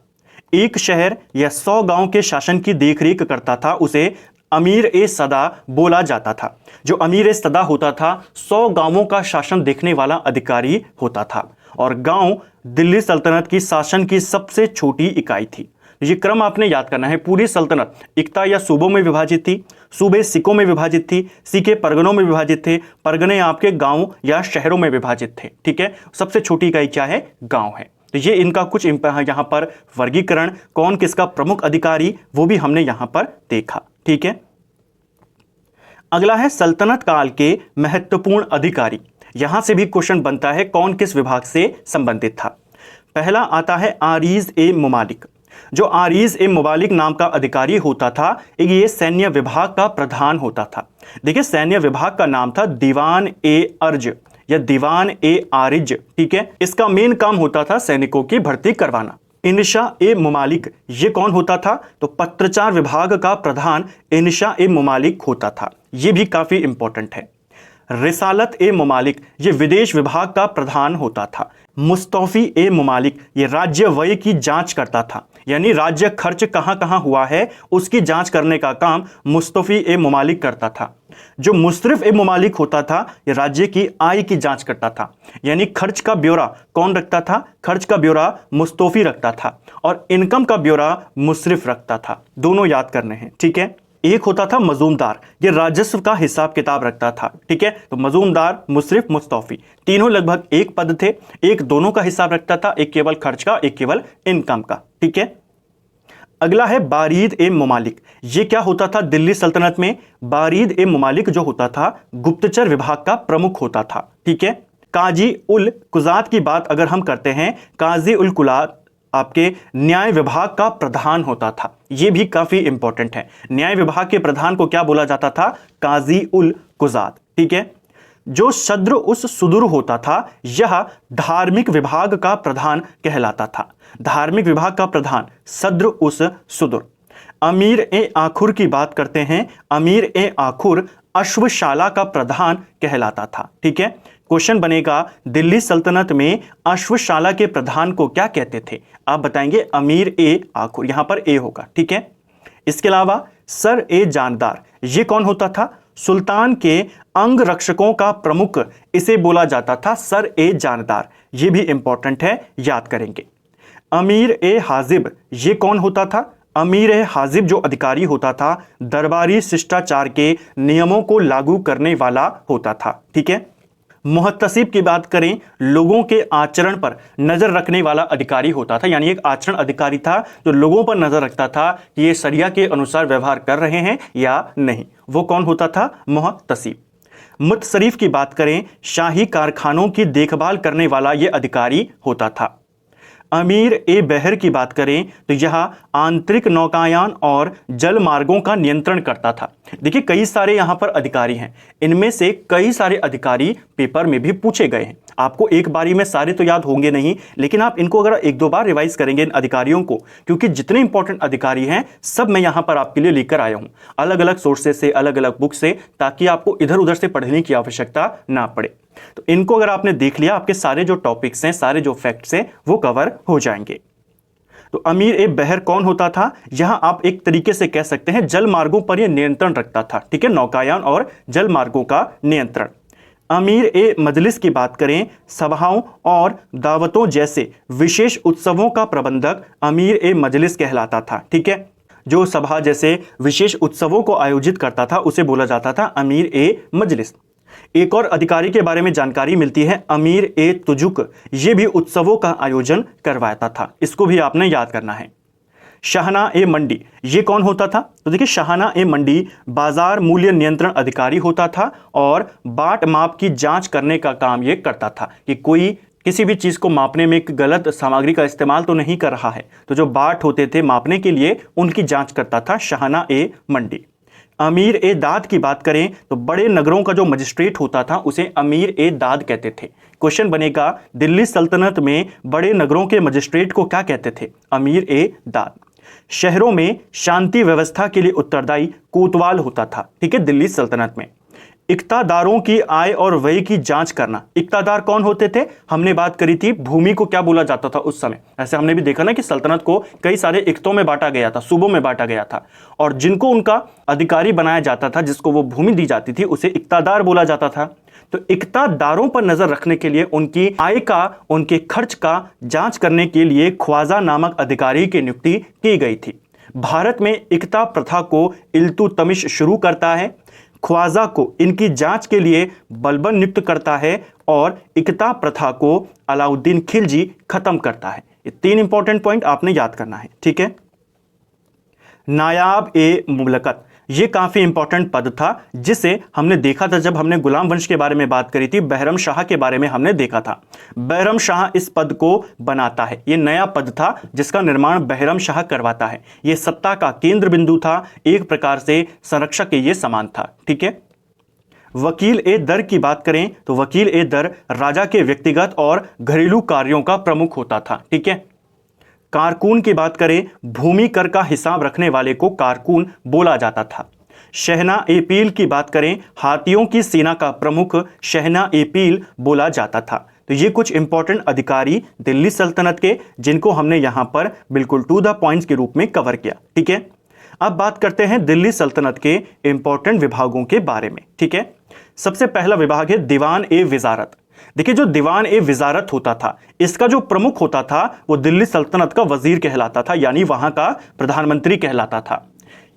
एक शहर या 100 गांव के शासन की देखरेख करता था, उसे अमीर ए सदा बोला जाता था। जो अमीर ए सदा होता था 100 गांवों का शासन देखने वाला अधिकारी होता था और गांव दिल्ली सल्तनत की शासन की सबसे छोटी इकाई थी। ये क्रम आपने याद करना है। पूरी सल्तनत इक्ता या सूबों में विभाजित थी, सूबे सिकों में विभाजित थी, सिके परगनों में विभाजित थे, परगने आपके गांव या शहरों में विभाजित थे। ठीक है। सबसे छोटी इकाई क्या है? गांव है। तो ये इनका कुछ यहाँ पर वर्गीकरण, कौन किसका प्रमुख अधिकारी, वो भी हमने यहां पर देखा। ठीक है। अगला है सल्तनत काल के महत्वपूर्ण अधिकारी। यहां से भी क्वेश्चन बनता है कौन किस विभाग से संबंधित था। पहला आता है आरीज ए मुमालिक। जो आरीज ए मुमालिक नाम का अधिकारी होता था ये सैन्य विभाग का प्रधान होता था। देखिए सैन्य विभाग का नाम था दीवान ए अर्ज या दीवान ए आरिज। ठीक है। इसका मेन काम होता था सैनिकों की भर्ती करवाना। इनशा ए मुमालिक ये कौन होता था? तो पत्रचार विभाग का प्रधान इनशा ए मुमालिक होता था। ये भी काफी इंपॉर्टेंट है। रिसालत ए मुमालिक ये विदेश विभाग का प्रधान होता था। मुस्तौफी ए मुमालिक ये राज्य व्यय की जांच करता था, यानी राज्य खर्च कहां कहां हुआ है उसकी जांच करने का काम मुस्तौफी ए मुमालिक करता था। जो मुस्रिफ ए मुमालिक होता था ये राज्य की आय की जांच करता था, यानी खर्च का ब्यौरा कौन रखता था? खर्च का ब्यौरा मुस्तौफी रखता था और इनकम का ब्यौरा मुस्रिफ रखता था। दोनों याद करने हैं। ठीक है। एक होता था मजूमदार, ये राजस्व का हिसाब किताब रखता था। ठीक है। तो मजूमदार, मुस्रिफ, मुस्तौफी तीनों लगभग एक पद थे। एक दोनों का हिसाब रखता था, एक केवल खर्च का, एक केवल इनकम का। ठीक है। अगला है बारीद ए मुमालिक। ये क्या होता था दिल्ली सल्तनत में? बारीद ए मुमालिक जो होता था गुप्तचर विभाग का प्रमुख होता था। ठीक है। काजी उल कुजात की बात अगर हम करते हैं, काजी उल कुजात आपके न्याय विभाग का प्रधान होता था। यह भी काफी इंपॉर्टेंट है। न्याय विभाग के प्रधान को क्या बोला जाता था? काजी उल कुजात। ठीक है। जो शद्र उस सुदूर होता था यह धार्मिक विभाग का प्रधान कहलाता था। धार्मिक विभाग का प्रधान सद्र उस सुदूर। अमीर ए आखुर की बात करते हैं। अमीर ए आखुर अश्वशाला का प्रधान कहलाता था। ठीक है। क्वेश्चन बनेगा दिल्ली सल्तनत में अश्वशाला के प्रधान को क्या कहते थे? आप बताएंगे अमीर ए आखुर, यहां पर ए होगा। ठीक है। इसके अलावा सर ए जानदार ये कौन होता था? सुल्तान के अंग रक्षकों का प्रमुख इसे बोला जाता था सर ए जानदार। ये भी इंपॉर्टेंट है, याद करेंगे। अमीर ए हाजिब ये कौन होता था? अमीर ए हाजिब जो अधिकारी होता था दरबारी शिष्टाचार के नियमों को लागू करने वाला होता था। ठीक है। मुहत्तसिब की बात करें, लोगों के आचरण पर नजर रखने वाला अधिकारी होता था, यानी एक आचरण अधिकारी था जो लोगों पर नजर रखता था कि ये शरिया के अनुसार व्यवहार कर रहे हैं या नहीं। वो कौन होता था? मुहत्तसिब। मुतसरिफ की बात करें, शाही कारखानों की देखभाल करने वाला यह अधिकारी होता था। अमीर ए बहर की बात करें तो यह आंतरिक नौकायान और जल मार्गों का नियंत्रण करता था। देखिए कई सारे यहां पर अधिकारी हैं, इनमें से कई सारे अधिकारी पेपर में भी पूछे गए हैं। आपको एक बारी में सारे तो याद होंगे नहीं, लेकिन आप इनको अगर एक दो बार रिवाइज करेंगे इन अधिकारियों को, क्योंकि जितने इंपॉर्टेंट अधिकारी हैं सब मैं यहां पर आपके लिए लेकर आया हूं, अलग अलग सोर्सेस से, अलग अलग बुक से, ताकि आपको इधर उधर से पढ़ने की आवश्यकता ना पड़े। तो इनको अगर आपने देख लिया, आपके सारे जो टॉपिक्स हैं, सारे जो फैक्ट्स हैं वो कवर हो जाएंगे। तो अमीर ए बहर कौन होता था? यहां आप एक तरीके से कह सकते हैं जल मार्गों पर यह नियंत्रण रखता था, ठीक है, नौकायान और जल मार्गों का नियंत्रण। अमीर ए मजलिस की बात करें, सभाओं और दावतों जैसे विशेष उत्सवों का प्रबंधक अमीर ए मजलिस कहलाता था, ठीक है। जो सभा जैसे विशेष उत्सवों को आयोजित करता था उसे बोला जाता था अमीर ए मजलिस। एक और अधिकारी के बारे में जानकारी मिलती है, अमीर ए तुजुक, ये भी उत्सवों का आयोजन करवाता था, इसको भी आपने याद करना है। शाहना ए मंडी, ये कौन होता था? तो देखिए शाहना ए मंडी बाजार मूल्य नियंत्रण अधिकारी होता था और बाट माप की जांच करने का काम ये करता था कि कोई किसी भी चीज को मापने में एक गलत सामग्री का इस्तेमाल तो नहीं कर रहा है। तो जो बाट होते थे मापने के लिए, उनकी जांच करता था शाहना ए मंडी। अमीर ए दाद की बात करें तो बड़े नगरों का जो मजिस्ट्रेट होता था उसे अमीर ए दाद कहते थे। क्वेश्चन बनेगा, दिल्ली सल्तनत में बड़े नगरों के मजिस्ट्रेट को क्या कहते थे? अमीर ए दाद। शहरों में शांति व्यवस्था के लिए उत्तरदायी कोतवाल होता था, ठीक है, दिल्ली सल्तनत में। इक्तादारों की आय और व्यय की जांच करना। इक्तादार कौन होते थे? हमने बात करी थी भूमि को क्या बोला जाता था उस समय। ऐसे हमने भी देखा ना कि सल्तनत को कई सारे इक्तों में बांटा गया था, सूबों में बांटा गया था, और जिनको उनका अधिकारी बनाया जाता था, जिसको वो भूमि दी जाती थी, उसे इक्तादार बोला जाता था। तो इक्तादारों पर नजर रखने के लिए, उनकी आय का, उनके खर्च का जांच करने के लिए ख्वाजा नामक अधिकारी की नियुक्ति की गई थी। भारत में इक्ता प्रथा को इल्तुतमिश शुरू करता है, ख्वाजा को इनकी जांच के लिए बलबन नियुक्त करता है और इक्ता प्रथा को अलाउद्दीन खिलजी खत्म करता है। ये तीन इंपॉर्टेंट पॉइंट आपने याद करना है, ठीक है। नायाब ए मुमलकत, ये काफी इंपॉर्टेंट पद था जिसे हमने देखा था जब हमने गुलाम वंश के बारे में बात करी थी, बहरम शाह के बारे में हमने देखा था। बहरम शाह इस पद को बनाता है, ये नया पद था जिसका निर्माण बहरम शाह करवाता है। ये सत्ता का केंद्र बिंदु था, एक प्रकार से संरक्षक के ये समान था, ठीक है। वकील ए दर की बात करें तो वकील ए दर राजा के व्यक्तिगत और घरेलू कार्यों का प्रमुख होता था, ठीक है। कारकून की बात करें, भूमि कर का हिसाब रखने वाले को कारकून बोला जाता था। शहना ए पील की बात करें, हाथियों की सेना का प्रमुख शहना ए पील बोला जाता था। तो ये कुछ इंपॉर्टेंट अधिकारी दिल्ली सल्तनत के, जिनको हमने यहां पर बिल्कुल टू द पॉइंट्स के रूप में कवर किया, ठीक है। अब बात करते हैं दिल्ली सल्तनत के इंपॉर्टेंट विभागों के बारे में, ठीक है। सबसे पहला विभाग है दीवान ए विजारत। देखिए जो दीवान ए विजारत होता था, इसका जो प्रमुख होता था वो दिल्ली सल्तनत का वजीर कहलाता था, यानी वहां का प्रधानमंत्री कहलाता था।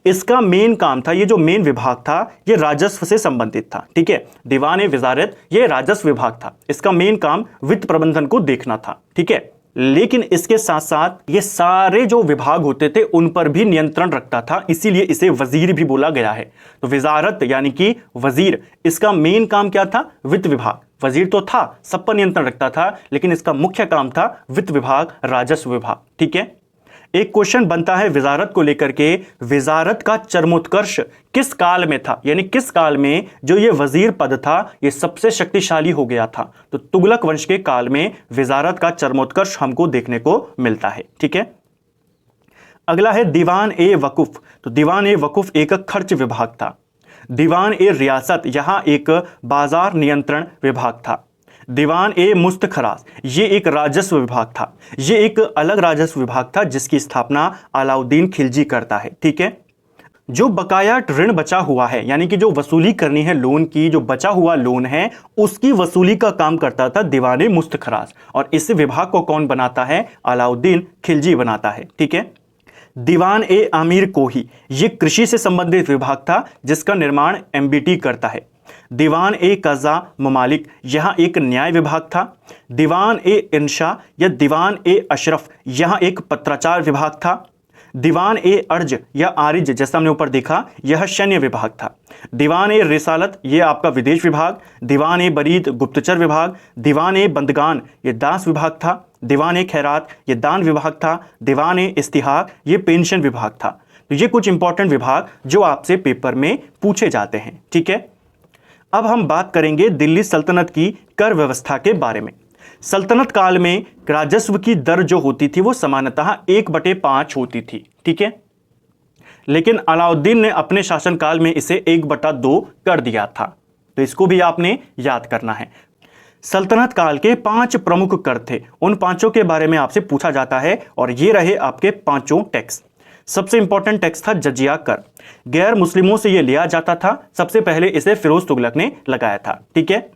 इसका मेन काम था, ये जो मेन विभाग था ये राजस्व से संबंधित था, ठीक है। दीवान ए विजारत ये राजस्व विभाग था, इसका मेन काम वित्त प्रबंधन को देखना था, ठीक है। लेकिन इसके साथ साथ ये सारे जो विभाग होते थे उन पर भी नियंत्रण रखता था, इसीलिए इसे वजीर भी बोला गया है। तो विजारत यानी कि वजीर, इसका मेन काम क्या था? वित्त विभाग। वजीर तो था, सब पर नियंत्रण रखता था, लेकिन इसका मुख्य काम था वित्त विभाग, राजस्व विभाग, ठीक है। एक क्वेश्चन बनता है विजारत को लेकर के, विजारत का चरमोत्कर्ष किस काल में था, यानी किस काल में जो ये वजीर पद था ये सबसे शक्तिशाली हो गया था? तो तुगलक वंश के काल में विजारत का चरमोत्कर्ष हमको देखने को मिलता है, ठीक है। अगला है दीवान ए वकुफ। तो दीवान ए वकुफ एक खर्च विभाग था। दीवान ए रियासत, यहां एक बाजार नियंत्रण विभाग था। दीवान ए मुस्तखराज, ये एक राजस्व विभाग था, ये एक अलग राजस्व विभाग था जिसकी स्थापना अलाउद्दीन खिलजी करता है, ठीक है। जो बकाया ऋण बचा हुआ है, यानी कि जो वसूली करनी है लोन की, जो बचा हुआ लोन है उसकी वसूली का काम करता था दीवान ए मुस्तखराज, और इस विभाग को कौन बनाता है? अलाउद्दीन खिलजी बनाता है, ठीक है। दीवान ए आमिर कोही, ये कृषि से संबंधित विभाग था जिसका निर्माण एमबीटी करता है। दीवान ए कज़ा ममालिक, यहाँ एक न्याय विभाग था। दीवान ए इंशा या दीवान ए अशरफ, यहाँ एक पत्राचार विभाग था। दीवान ए अर्ज या आरिज, जैसा हमने ऊपर देखा, यह सैन्य विभाग था। दीवान ए रिसालत, ये आपका विदेश विभाग। दीवान ए बरीद, गुप्तचर विभाग। दीवान ए बंदगान, ये दास विभाग था। दीवान ए खैरात, ये दान विभाग था। दीवान ए इस्तिहाक, ये पेंशन विभाग था। तो ये कुछ इंपॉर्टेंट विभाग जो आपसे पेपर में पूछे जाते हैं। ठीक है, अब हम बात करेंगे दिल्ली सल्तनत की कर व्यवस्था के बारे में। सल्तनत काल में राजस्व की दर जो होती थी वो सामान्यतः 1/5 होती थी। ठीक है, लेकिन अलाउद्दीन ने अपने शासनकाल में इसे 1/2 कर दिया था। तो इसको भी आपने याद करना है। सल्तनत काल के 5 प्रमुख कर थे, उन पांचों के बारे में आपसे पूछा जाता है और ये रहे आपके पांचों टैक्स। सबसे इंपॉर्टेंट टैक्स था जजिया कर। गैर मुस्लिमों से यह लिया जाता था। सबसे पहले इसे फिरोज तुगलक ने लगाया था। ठीक है,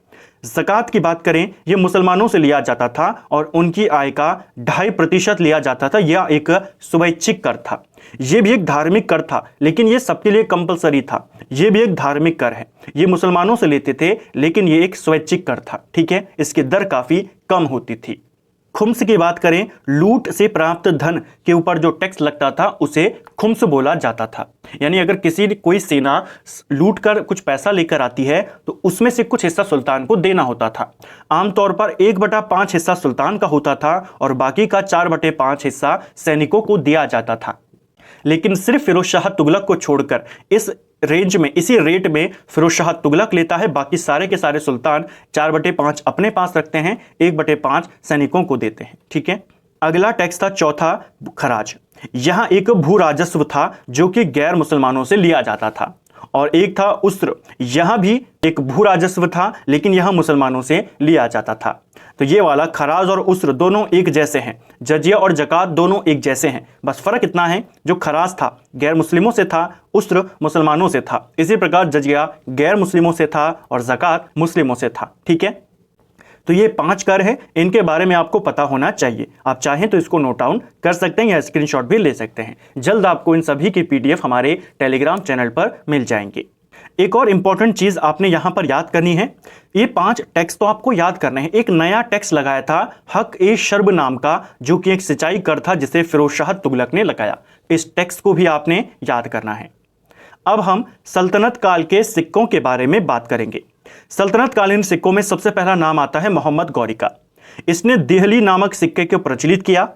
ज़कात की बात करें, यह मुसलमानों से लिया जाता था और उनकी आय का 2.5% लिया जाता था। यह एक स्वैच्छिक कर था। यह भी एक धार्मिक कर था, लेकिन यह सबके लिए कंपलसरी था। यह भी एक धार्मिक कर है। ये मुसलमानों से लेते थे, लेकिन यह एक स्वैच्छिक कर था। ठीक है, इसकी दर काफी कम होती थी। खुम्स की बात करें, लूट से प्राप्त धन के ऊपर जो टैक्स लगता था उसे खुम्स बोला जाता था। यानी अगर कोई सेना लूट कर कुछ पैसा लेकर आती है तो उसमें से कुछ हिस्सा सुल्तान को देना होता था। आमतौर पर 1/5 हिस्सा सुल्तान का होता था और बाकी का 4/5 हिस्सा सैनिकों को दिया जाता था। लेकिन सिर्फ फिरोज शाह तुगलक को छोड़कर इस रेंज में, इसी रेट में फिरोज शाह तुगलक लेता है। बाकी सारे के सारे सुल्तान 4/5 अपने पास रखते हैं, 1/5 सैनिकों को देते हैं। ठीक है, अगला टैक्स था चौथा, खराज। यहां एक भू राजस्व था जो कि गैर मुसलमानों से लिया जाता था। और एक था उस्र, यहां भी एक भू राजस्व था, लेकिन यहां मुसलमानों से लिया जाता था। तो ये वाला खराज और उस्र दोनों एक जैसे हैं। जजिया और जकात दोनों एक जैसे हैं, बस फर्क इतना है, जो खराज था गैर मुस्लिमों से था, उस्र मुसलमानों से था। इसी प्रकार जजिया गैर मुस्लिमों से था और जकात मुस्लिमों से था। ठीक है, तो ये 5 कर है, इनके बारे में आपको पता होना चाहिए। आप चाहें तो इसको नोट डाउन कर सकते हैं या स्क्रीनशॉट भी ले सकते हैं। जल्द आपको इन सभी की PDF हमारे टेलीग्राम चैनल पर मिल जाएंगे। एक और इंपॉर्टेंट चीज आपने यहां पर याद करनी है, ये 5 टैक्स तो आपको याद करने हैं। एक नया टैक्स लगाया था हक ए शर्ब नाम का, जो कि एक सिंचाई कर था जिसे फिरोज शाह तुगलक ने लगाया। इस टैक्स को भी आपने याद करना है। अब हम सल्तनत काल के सिक्कों के बारे में बात करेंगे। सल्तनत कालीन सिक्कों में सबसे पहला नाम आता है मोहम्मद गौरी का। इसने देहली नामक सिक्के को प्रचलित किया।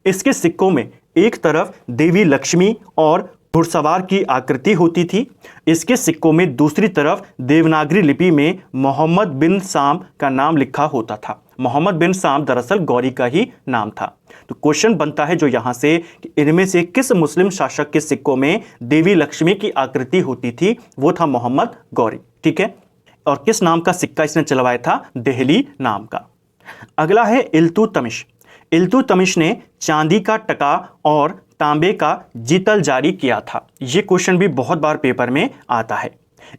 इसके सिक्कों में एक तरफ देवी लक्ष्मी और घुड़सवार की आकृति होती थी। इसके सिक्कों में दूसरी तरफ देवनागरी लिपि में मोहम्मद बिन साम का नाम लिखा होता था। मोहम्मद बिन साम दरअसल गौरी का ही नाम था। तो क्वेश्चन बनता है जो यहां से कि इनमें से किस मुस्लिम शासक के सिक्कों में देवी लक्ष्मी की आकृति होती थी? वो था मोहम्मद गौरी। ठीक है, और किस नाम का सिक्का इसने चलवाया था? देहली नाम का। अगला है इल्तुतमिश। इल्तुतमिश ने चांदी का टका और तांबे का जीतल जारी किया था। यह क्वेश्चन भी बहुत बार पेपर में आता है।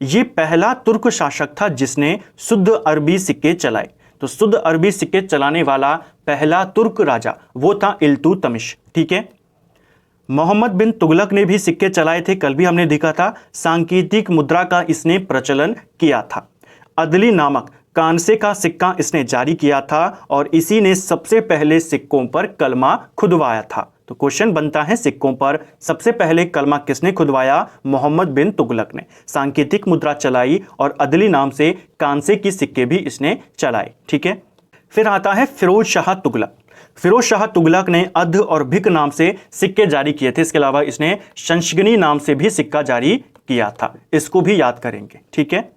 यह पहला तुर्क शासक था जिसने शुद्ध अरबी सिक्के चलाए। तो शुद्ध अरबी सिक्के चलाने वाला पहला तुर्क राजा वो था इल्तुतमिश। ठीक है, मोहम्मद बिन तुगलक ने भी सिक्के चलाए थे, कल भी हमने देखा था। सांकेतिक मुद्रा का इसने प्रचलन किया था। अदली नामक कांसे का सिक्का इसने जारी किया था और इसी ने सबसे पहले सिक्कों पर कलमा खुदवाया था। तो क्वेश्चन बनता है सिक्कों पर सबसे पहले कलमा किसने खुदवाया? मोहम्मद बिन तुगलक ने। सांकेतिक मुद्रा चलाई और अदली नाम से कांसे की सिक्के भी इसने चलाए। ठीक है, फिर आता है फिरोज शाह तुगलक। फिरोज शाह तुगलक ने अध और भिक नाम से सिक्के जारी किए थे। इसके अलावा इसने शंशगनी नाम से भी सिक्का जारी किया था। इसको भी याद करेंगे। ठीक है,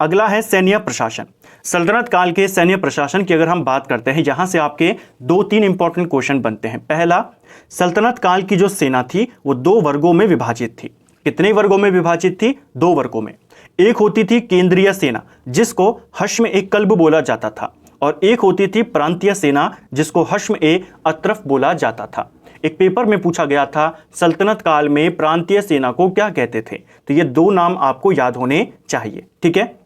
अगला है सैन्य प्रशासन। सल्तनत काल के सैन्य प्रशासन की अगर हम बात करते हैं, यहां से आपके 2-3 इंपॉर्टेंट क्वेश्चन बनते हैं। पहला, सल्तनत काल की जो सेना थी वो 2 वर्गों में विभाजित थी। कितने वर्गों में विभाजित थी? 2 वर्गों में। एक होती थी केंद्रीय सेना जिसको हश्म ए कल्ब बोला जाता था, और एक होती थी प्रांतीय सेना जिसको हश्म ए अत्रफ बोला जाता था। एक पेपर में पूछा गया था सल्तनत काल में प्रांतीय सेना को क्या कहते थे? तो ये 2 नाम आपको याद होने चाहिए। ठीक है,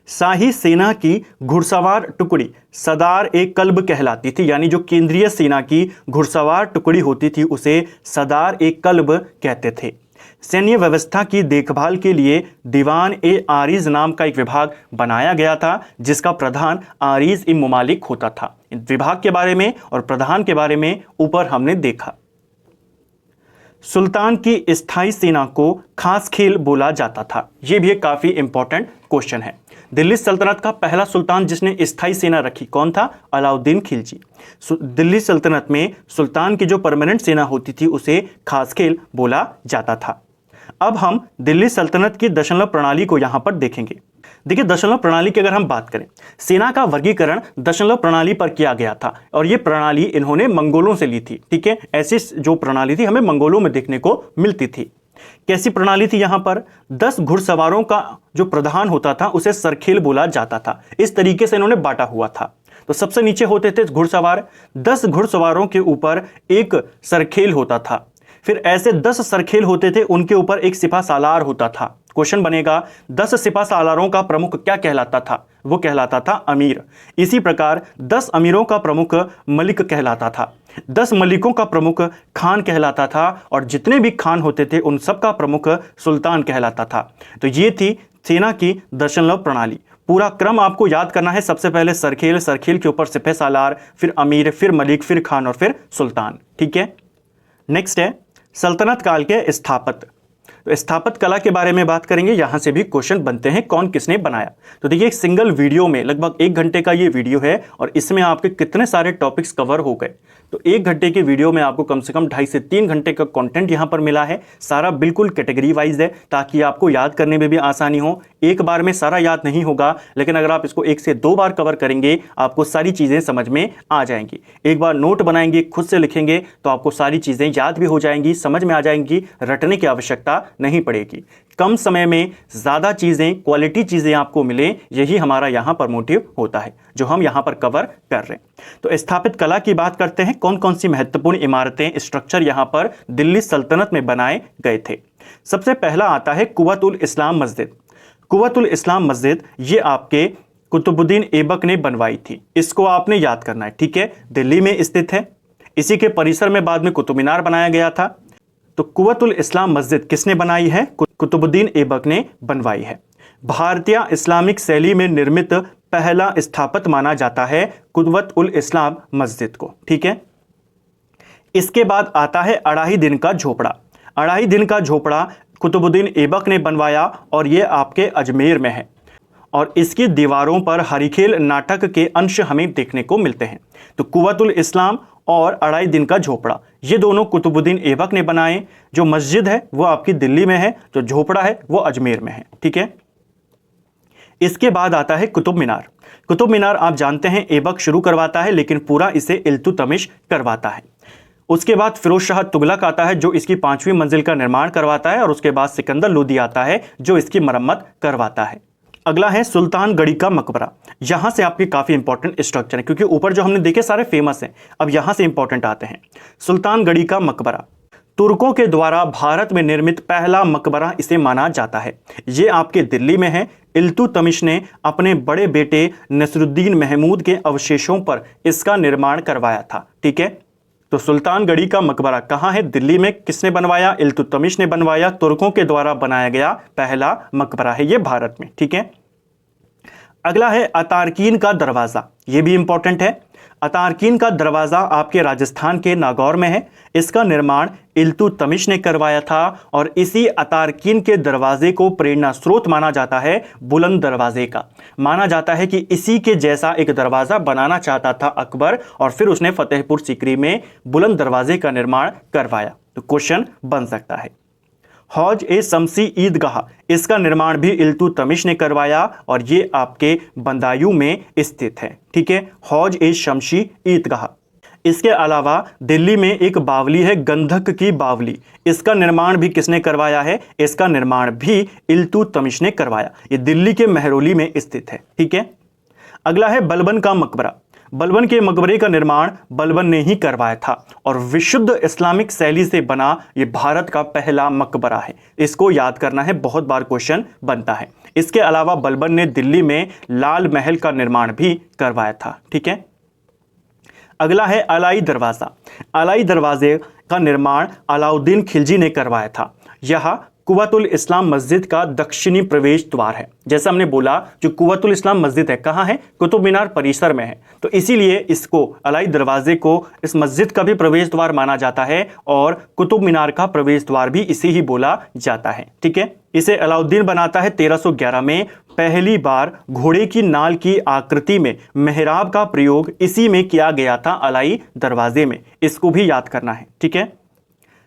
शाही सेना की घुड़सवार टुकड़ी सदार ए कल्ब कहलाती थी। यानी जो केंद्रीय सेना की घुड़सवार टुकड़ी होती थी उसे सदार ए कल्ब कहते थे। सैन्य व्यवस्था की देखभाल के लिए दीवान ए आरिज नाम का एक विभाग बनाया गया था, जिसका प्रधान आरिज इम मुमालिक होता था। विभाग के बारे में और प्रधान के बारे में ऊपर हमने देखा। सुल्तान की स्थायी सेना को खास खेल बोला जाता था। यह भी एक काफी इंपॉर्टेंट क्वेश्चन है। दिल्ली सल्तनत का पहला सुल्तान जिसने स्थायी सेना रखी कौन था? अलाउद्दीन खिलजी। दिल्ली सल्तनत में सुल्तान की जो परमानेंट सेना होती थी उसे खास खेल बोला जाता था। अब हम दिल्ली सल्तनत की दशमलव प्रणाली को यहां पर देखेंगे। देखिए, दशमलव प्रणाली की अगर हम बात करें, सेना का वर्गीकरण दशमलव प्रणाली पर किया गया था और यह प्रणाली इन्होंने मंगोलों से ली थी। ठीक है, ऐसी जो प्रणाली थी हमें मंगोलों में देखने को मिलती थी। कैसी प्रणाली थी? यहां पर 10 घुड़सवारों का जो प्रधान होता था उसे सरखेल बोला जाता था। इस तरीके से इन्होंने बांटा हुआ था। तो सबसे नीचे होते थे घुड़सवार, 10 घुड़सवारों के ऊपर एक सरखेल होता था। फिर ऐसे 10 सरखेल होते थे, उनके ऊपर एक सिपा सालार होता था। क्वेश्चन बनेगा 10 सिपा सालारों का प्रमुख क्या कहलाता था? वो कहलाता था अमीर। इसी प्रकार 10 अमीरों का प्रमुख मलिक कहलाता था, 10 मलिकों का प्रमुख खान कहलाता था और जितने भी खान होते थे उन सब का प्रमुख सुल्तान कहलाता था। तो ये थी सेना की दशमलव प्रणाली। पूरा क्रम आपको याद करना है। सबसे पहले सरखेल, सरखेल के ऊपर सिपह सालार, फिर अमीर, फिर मलिक, फिर खान और फिर सुल्तान। ठीक है, नेक्स्ट है सल्तनत काल के स्थापत्य। तो स्थापत्य कला के बारे में बात करेंगे। यहां से भी क्वेश्चन बनते हैं, कौन किसने बनाया। तो देखिए, एक सिंगल वीडियो में लगभग 1 घंटे का ये वीडियो है और इसमें आपके कितने सारे टॉपिक्स कवर हो गए। तो 1 घंटे के वीडियो में आपको कम से कम 2.5 से 3 घंटे का कंटेंट यहां पर मिला है। सारा बिल्कुल कैटेगरी वाइज है ताकि आपको याद करने में भी आसानी हो। एक बार में सारा याद नहीं होगा, लेकिन अगर आप इसको 1 से 2 बार कवर करेंगे आपको सारी चीजें समझ में आ जाएंगी। एक बार नोट बनाएंगे, खुद से लिखेंगे तो आपको सारी चीजें याद भी हो जाएंगी, समझ में आ जाएंगी, रटने की आवश्यकता नहीं पड़ेगी। कम समय में ज्यादा चीजें, क्वालिटी चीजें आपको मिले, यही हमारा यहां पर मोटिव होता है जो हम यहां पर कवर कर रहे हैं। तो स्थापित कला की बात करते हैं। कौन कौन सी महत्वपूर्ण इमारतें, स्ट्रक्चर यहां पर दिल्ली सल्तनत में बनाए गए थे? सबसे पहला आता है कुव्वत उल इस्लाम मस्जिद। कुव्वत उल इस्लाम मस्जिद ये आपके कुतुबुद्दीन ऐबक ने बनवाई थी। इसको आपने याद करना है। ठीक है, दिल्ली में स्थित है। इसी के परिसर में बाद में कुतुब मीनार बनाया गया था। तो कुव्वत उल इस्लाम मस्जिद किसने बनाई है? कुतुबुद्दीन ऐबक ने बनवाई है। भारतीय इस्लामिक शैली में निर्मित पहला स्थापत्य माना जाता है कुव्वत उल इस्लाम मस्जिद को। ठीक है, इसके बाद आता है अढ़ाई दिन का झोपड़ा। अढ़ाई दिन का झोपड़ा कुतुबुद्दीन ऐबक ने बनवाया और यह आपके अजमेर में है और इसकी दीवारों पर हरीखेल नाटक के अंश हमें देखने को मिलते हैं। तो कुव्वत उल इस्लाम और अढ़ाई दिन का झोपड़ा ये दोनों कुतुबुद्दीन ऐबक ने बनाए। जो मस्जिद है वो आपकी दिल्ली में है, जो झोपड़ा है वो अजमेर में है। ठीक है, इसके बाद आता है कुतुब मीनार। कुतुब मीनार आप जानते हैं ऐबक शुरू करवाता है, लेकिन पूरा इसे इल्तुतमिश करवाता है। उसके बाद फिरोज शाह तुगलक आता है जो इसकी 5वीं मंजिल का निर्माण करवाता है और उसके बाद सिकंदर लोदी आता है जो इसकी मरम्मत करवाता है। अगला है सुल्तान गढ़ी का मकबरा। यहां से आपके काफी इंपॉर्टेंट स्ट्रक्चर है, क्योंकि ऊपर जो हमने देखे सारे फेमस हैं। अब यहां से इंपॉर्टेंट आते हैं। सुल्तान गढ़ी का मकबरा तुर्कों के द्वारा भारत में निर्मित पहला मकबरा इसे माना जाता है। यह आपके दिल्ली में है। इल्तुतमिश ने अपने बड़े बेटे नसरुद्दीन महमूद के अवशेषों पर इसका निर्माण करवाया था। ठीक है, तो सुल्तान गढ़ी का मकबरा कहां है? दिल्ली में। किसने बनवाया? इल्तुतमिश ने बनवाया। तुर्कों के द्वारा बनाया गया पहला मकबरा है ये भारत में। ठीक है, अगला है अतारकीन का दरवाजा। यह भी इंपॉर्टेंट है। अतारकीन का दरवाजा आपके राजस्थान के नागौर में है। इसका निर्माण इल्तुतमिश ने करवाया था और इसी अतारकीन के दरवाजे को प्रेरणा स्रोत माना जाता है बुलंद दरवाजे का। माना जाता है कि इसी के जैसा एक दरवाजा बनाना चाहता था अकबर और फिर उसने फतेहपुर सीकरी में बुलंद दरवाजे का निर्माण करवाया। तो क्वेश्चन बन सकता है हौज ए शमसी ईदगाह, इसका निर्माण भी इल्तुतमिश ने करवाया और ये आपके बंदायूं में स्थित है। ठीक है, हौज ए शमसी ईदगाह। इसके अलावा दिल्ली में एक बावली है गंधक की बावली। इसका निर्माण भी किसने करवाया है? इसका निर्माण भी इल्तुतमिश ने करवाया। ये दिल्ली के महरौली में स्थित है। ठीक है, अगला है बलबन का मकबरा। बलबन के मकबरे का निर्माण बलबन ने ही करवाया था और विशुद्ध इस्लामिक शैली से बना ये भारत का पहला मकबरा है। इसको याद करना है, बहुत बार क्वेश्चन बनता है। इसके अलावा बलबन ने दिल्ली में लाल महल का निर्माण भी करवाया था। ठीक है, अगला है अलाई दरवाजा। अलाई दरवाजे का निर्माण अलाउद्दीन खिलजी ने करवाया था। यह कुव्वतुल इस्लाम मस्जिद का दक्षिणी प्रवेश द्वार है। जैसा हमने बोला, जो कुव्वतुल इस्लाम मस्जिद है कहाँ है? कुतुब मीनार परिसर में है, तो इसीलिए इसको अलाई दरवाजे को इस मस्जिद का भी प्रवेश द्वार माना जाता है और कुतुब मीनार का प्रवेश द्वार भी इसे ही बोला जाता है। ठीक है, इसे अलाउद्दीन बनाता है 1311 में। पहली बार घोड़े की नाल की आकृति में मेहराब का प्रयोग इसी में किया गया था, अलाई दरवाजे में। इसको भी याद करना है। ठीक है,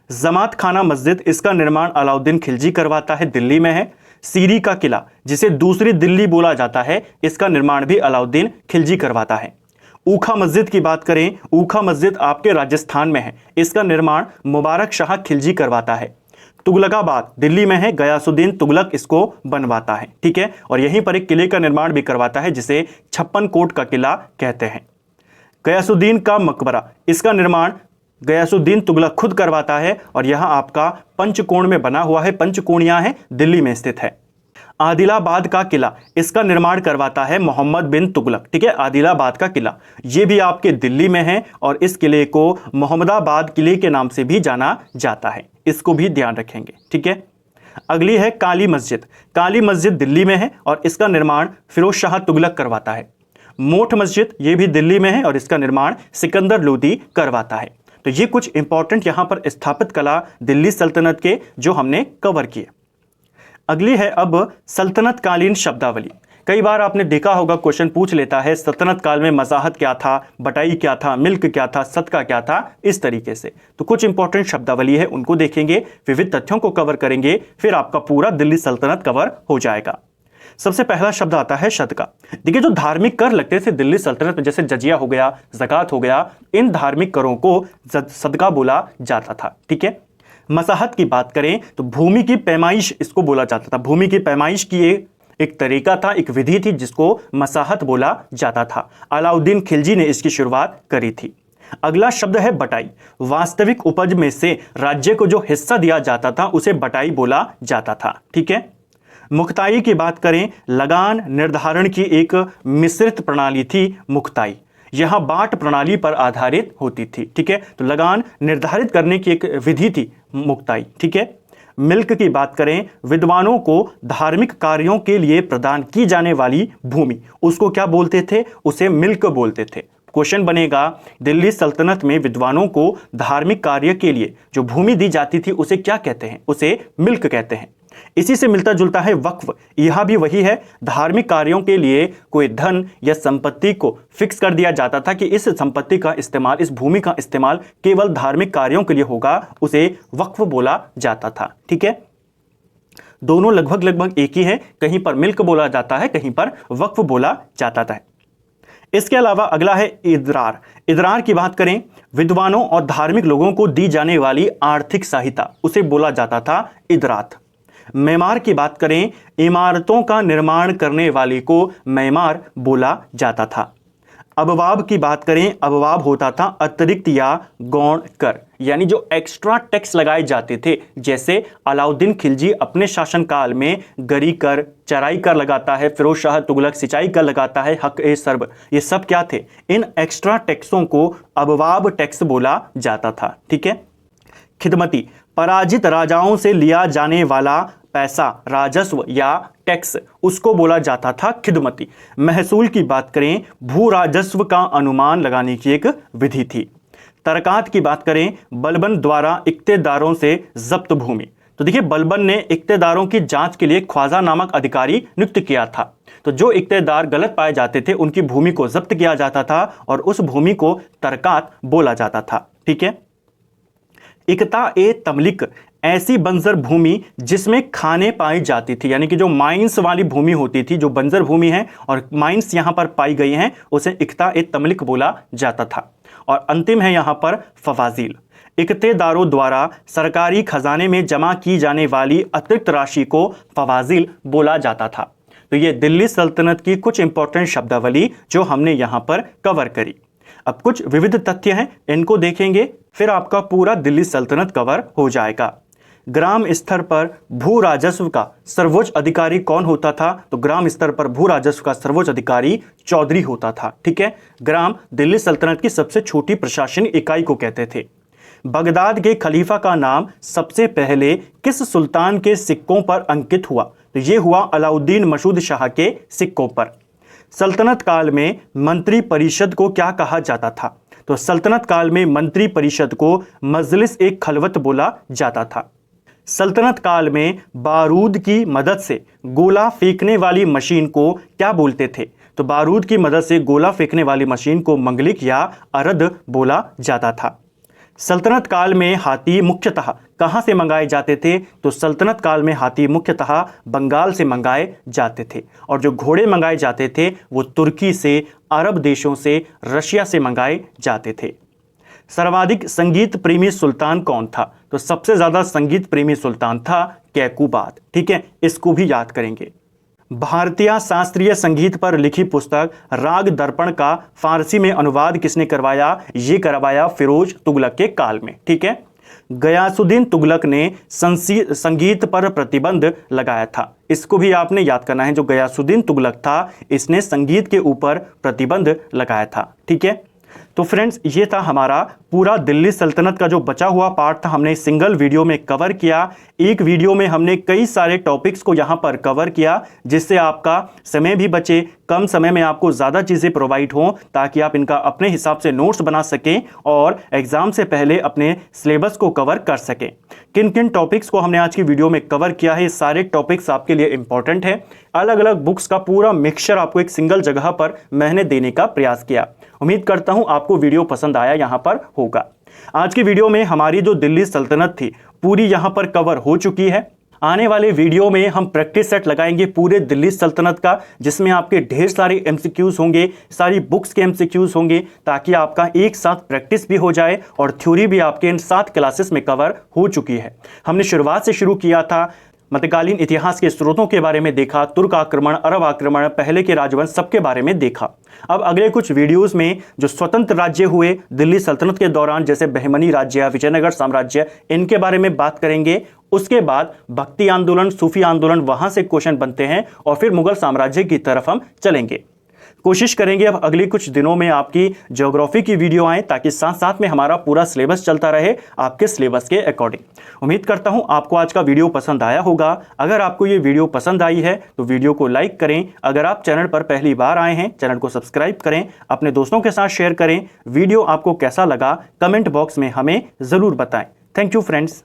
जमात खाना मस्जिद, इसका निर्माण अलाउद्दीन खिलजी करवाता है, दिल्ली में है। सीरी का किला, जिसे दूसरी दिल्ली बोला जाता है, इसका निर्माण भी अलाउद्दीन खिलजी करवाता है। ऊखा मस्जिद की बात करें, ऊखा मस्जिद आपके राजस्थान में है, इसका निर्माण मुबारक शाह खिलजी करवाता है। तुगलकाबाद दिल्ली में है, गयासुद्दीन तुगलक इसको बनवाता है। ठीक है, और यहीं पर एक किले का निर्माण भी करवाता है जिसे 56 कोट का किला कहते हैं। गयासुद्दीन का मकबरा, इसका निर्माण गयासुद्दीन तुगलक खुद करवाता है और यह आपका पंचकोण में बना हुआ है, पंचकोणिया है, दिल्ली में स्थित है। आदिलाबाद का किला, इसका निर्माण करवाता है मोहम्मद बिन तुगलक। ठीक है, आदिलाबाद का किला ये भी आपके दिल्ली में है और इस किले को मोहम्मदाबाद किले के नाम से भी जाना जाता है, इसको भी ध्यान रखेंगे। ठीक है, अगली है काली मस्जिद। काली मस्जिद दिल्ली में है और इसका निर्माण फिरोज शाह तुगलक करवाता है। मोठ मस्जिद ये भी दिल्ली में है और इसका निर्माण सिकंदर लोदी करवाता है। तो ये कुछ इंपॉर्टेंट यहां पर स्थापित कला दिल्ली सल्तनत के जो हमने कवर किए। अगली है अब सल्तनत कालीन शब्दावली। कई बार आपने देखा होगा क्वेश्चन पूछ लेता है सल्तनत काल में मज़ाहत क्या था, बटाई क्या था, मिल्क क्या था, सदका क्या था, इस तरीके से। तो कुछ इंपॉर्टेंट शब्दावली है, उनको देखेंगे, विविध तथ्यों को कवर करेंगे, फिर आपका पूरा दिल्ली सल्तनत कवर हो जाएगा। सबसे पहला शब्द आता है सदका। देखिए, जो धार्मिक कर लगते थे दिल्ली सल्तनत में, जैसे जजिया हो गया, ज़कात हो गया, इन धार्मिक करों को सदका बोला जाता था। ठीक है, मसाहत की बात करें तो भूमि की पैमाइश इसको बोला जाता था। भूमि की पैमाइश की एक तरीका था, एक विधि थी जिसको मसाहत बोला जाता था। अलाउद्दीन खिलजी ने इसकी शुरुआत करी थी। अगला शब्द है बटाई। वास्तविक उपज में से राज्य को जो हिस्सा दिया जाता था उसे बटाई बोला जाता था। ठीक है, मुख्ताई की बात करें, लगान निर्धारण की एक मिश्रित प्रणाली थी मुख्ताई। यह बाट प्रणाली पर आधारित होती थी। ठीक है, तो लगान निर्धारित करने की एक विधि थी मुख्ताई। ठीक है, मिल्क की बात करें, विद्वानों को धार्मिक कार्यों के लिए प्रदान की जाने वाली भूमि, उसको क्या बोलते थे? उसे मिल्क बोलते थे। क्वेश्चन बनेगा, दिल्ली सल्तनत में विद्वानों को धार्मिक कार्य के लिए जो भूमि दी जाती थी उसे क्या कहते हैं? उसे मिल्क कहते हैं। इसी से मिलता जुलता है वक्फ। यह भी वही है, धार्मिक कार्यों के लिए कोई धन या संपत्ति को फिक्स कर दिया जाता था कि इस संपत्ति का इस्तेमाल, इस भूमि का इस्तेमाल केवल धार्मिक कार्यों के लिए होगा, उसे वक्फ बोला जाता था। ठीक है, दोनों लगभग एक ही है, कहीं पर मिल्क बोला जाता है, कहीं पर वक्फ बोला जाता था। इसके अलावा अगला है इदरार। इदरार की बात करें, विद्वानों और धार्मिक लोगों को दी जाने वाली आर्थिक सहायता, उसे बोला जाता था इदरात। मेमार की बात करें, इमारतों का निर्माण करने वाले को मेमार बोला जाता था। अबवाब की बात करें, अबवाब होता था अतिरिक्त या गौण कर, यानी जो एक्स्ट्रा टैक्स लगाए जाते थे। जैसे अलाउद्दीन खिलजी अपने शासनकाल में गरी कर, चराई कर लगाता है, फिरोज शाह तुगलक सिंचाई कर लगाता है, हक ए सर्ब, ये सब क्या थे? इन एक्स्ट्रा टैक्सों को अबवाब टैक्स बोला जाता था। ठीक है, खिदमती, पराजित राजाओं से लिया जाने वाला पैसा, राजस्व या टैक्स, उसको बोला जाता था खिदमती। महसूल की बात करें, भू राजस्व का अनुमान लगाने की एक विधि थी। तरकात की बात करें, बलबन द्वारा इक्तेदारों से जब्त भूमि। तो देखिए, बलबन ने इक्तेदारों की जांच के लिए ख्वाजा नामक अधिकारी नियुक्त किया था। तो जो इक्तेदार गलत पाए जाते थे उनकी भूमि को जब्त किया जाता था और उस भूमि को तरकात बोला जाता था। ठीक है, इकता ए तमलिक, ऐसी बंजर भूमि जिसमें खाने पाई जाती थी, यानी कि जो माइंस वाली भूमि होती थी, जो बंजर भूमि है और माइंस यहां पर पाई गई हैं, उसे इकता ए तमलिक बोला जाता था। और अंतिम है यहां पर फवाजिल। इक्तेदारों द्वारा सरकारी खजाने में जमा की जाने वाली अतिरिक्त राशि को फवाजिल बोला जाता था। तो ये दिल्ली सल्तनत की कुछ इंपॉर्टेंट शब्दावली जो हमने यहां पर कवर करी। अब कुछ विविध तथ्य हैं, इनको देखेंगे, फिर आपका पूरा दिल्ली सल्तनत कवर हो जाएगा। ग्राम स्तर पर भू राजस्व का सर्वोच्च अधिकारी कौन होता था? तो ग्राम स्तर पर भू राजस्व का सर्वोच्च अधिकारी चौधरी होता था। ठीक है, ग्राम दिल्ली सल्तनत की सबसे छोटी प्रशासनिक इकाई को कहते थे। बगदाद के खलीफा का नाम सबसे पहले किस सुल्तान के सिक्कों पर अंकित हुआ? तो ये हुआ अलाउद्दीन मसूद शाह के सिक्कों पर। सल्तनत काल में मंत्री परिषद को क्या कहा जाता था? तो सल्तनत काल में मंत्री परिषद को मजलिस ए खलवत बोला जाता था। सल्तनत काल में बारूद की मदद से गोला फेंकने वाली मशीन को क्या बोलते थे? तो बारूद की मदद से गोला फेंकने वाली मशीन को मंगलिक या अरद बोला जाता था। सल्तनत काल में हाथी मुख्यतः कहां से मंगाए जाते थे? तो सल्तनत काल में हाथी मुख्यतः बंगाल से मंगाए जाते थे, और जो घोड़े मंगाए जाते थे वो तुर्की से, अरब देशों से, रशिया से मंगाए जाते थे। सर्वाधिक संगीत प्रेमी सुल्तान कौन था? तो सबसे ज्यादा संगीत प्रेमी सुल्तान था कैकुबाद। ठीक है, इसको भी याद करेंगे। भारतीय शास्त्रीय संगीत पर लिखी पुस्तक राग दर्पण का फारसी में अनुवाद किसने करवाया? ये करवाया फिरोज तुगलक के काल में। ठीक है, गयासुद्दीन तुगलक ने संगीत पर प्रतिबंध लगाया था। इसको भी आपने याद करना है। जो गयासुद्दीन तुगलक था, इसने संगीत के ऊपर प्रतिबंध लगाया था। ठीक है, तो फ्रेंड्स, ये था हमारा पूरा दिल्ली सल्तनत का जो बचा हुआ पार्ट था, हमने सिंगल वीडियो में कवर किया। एक वीडियो में हमने कई सारे टॉपिक्स को यहाँ पर कवर किया, जिससे आपका समय भी बचे, कम समय में आपको ज़्यादा चीज़ें प्रोवाइड हों, ताकि आप इनका अपने हिसाब से नोट्स बना सकें और एग्जाम से पहले अपने सिलेबस को कवर कर सकें। किन किन टॉपिक्स को हमने आज की वीडियो में कवर किया है, ये सारे टॉपिक्स आपके लिए इंपॉर्टेंट है। अलग अलग बुक्स का पूरा मिक्सचर आपको एक सिंगल जगह पर मैंने देने का प्रयास किया। उम्मीद करता हूं आपको वीडियो पसंद आया यहां पर होगा। आज की वीडियो में हमारी जो दिल्ली सल्तनत थी पूरी यहां पर कवर हो चुकी है। आने वाले वीडियो में हम प्रैक्टिस सेट लगाएंगे पूरे दिल्ली सल्तनत का, जिसमें आपके ढेर सारे एमसीक्यूज होंगे, सारी बुक्स के एमसीक्यूज होंगे, ताकि आपका एक साथ प्रैक्टिस भी हो जाए और थ्योरी भी आपके इन 7 क्लासेस में कवर हो चुकी है। हमने शुरुआत से शुरू किया था, मध्यकालीन इतिहास के स्रोतों के बारे में देखा, तुर्क आक्रमण, अरब आक्रमण, पहले के राजवंश, सबके बारे में देखा। अब अगले कुछ वीडियोस में जो स्वतंत्र राज्य हुए दिल्ली सल्तनत के दौरान, जैसे बहमनी राज्य, विजयनगर साम्राज्य, इनके बारे में बात करेंगे। उसके बाद भक्ति आंदोलन, सूफी आंदोलन, वहां से क्वेश्चन बनते हैं, और फिर मुगल साम्राज्य की तरफ हम चलेंगे। कोशिश करेंगे अब अगले कुछ दिनों में आपकी ज्योग्राफी की वीडियो आए, ताकि साथ साथ में हमारा पूरा सिलेबस चलता रहे आपके सिलेबस के अकॉर्डिंग। उम्मीद करता हूं आपको आज का वीडियो पसंद आया होगा। अगर आपको ये वीडियो पसंद आई है तो वीडियो को लाइक करें। अगर आप चैनल पर पहली बार आए हैं, चैनल को सब्सक्राइब करें, अपने दोस्तों के साथ शेयर करें। वीडियो आपको कैसा लगा कमेंट बॉक्स में हमें ज़रूर बताएं। Thank you friends.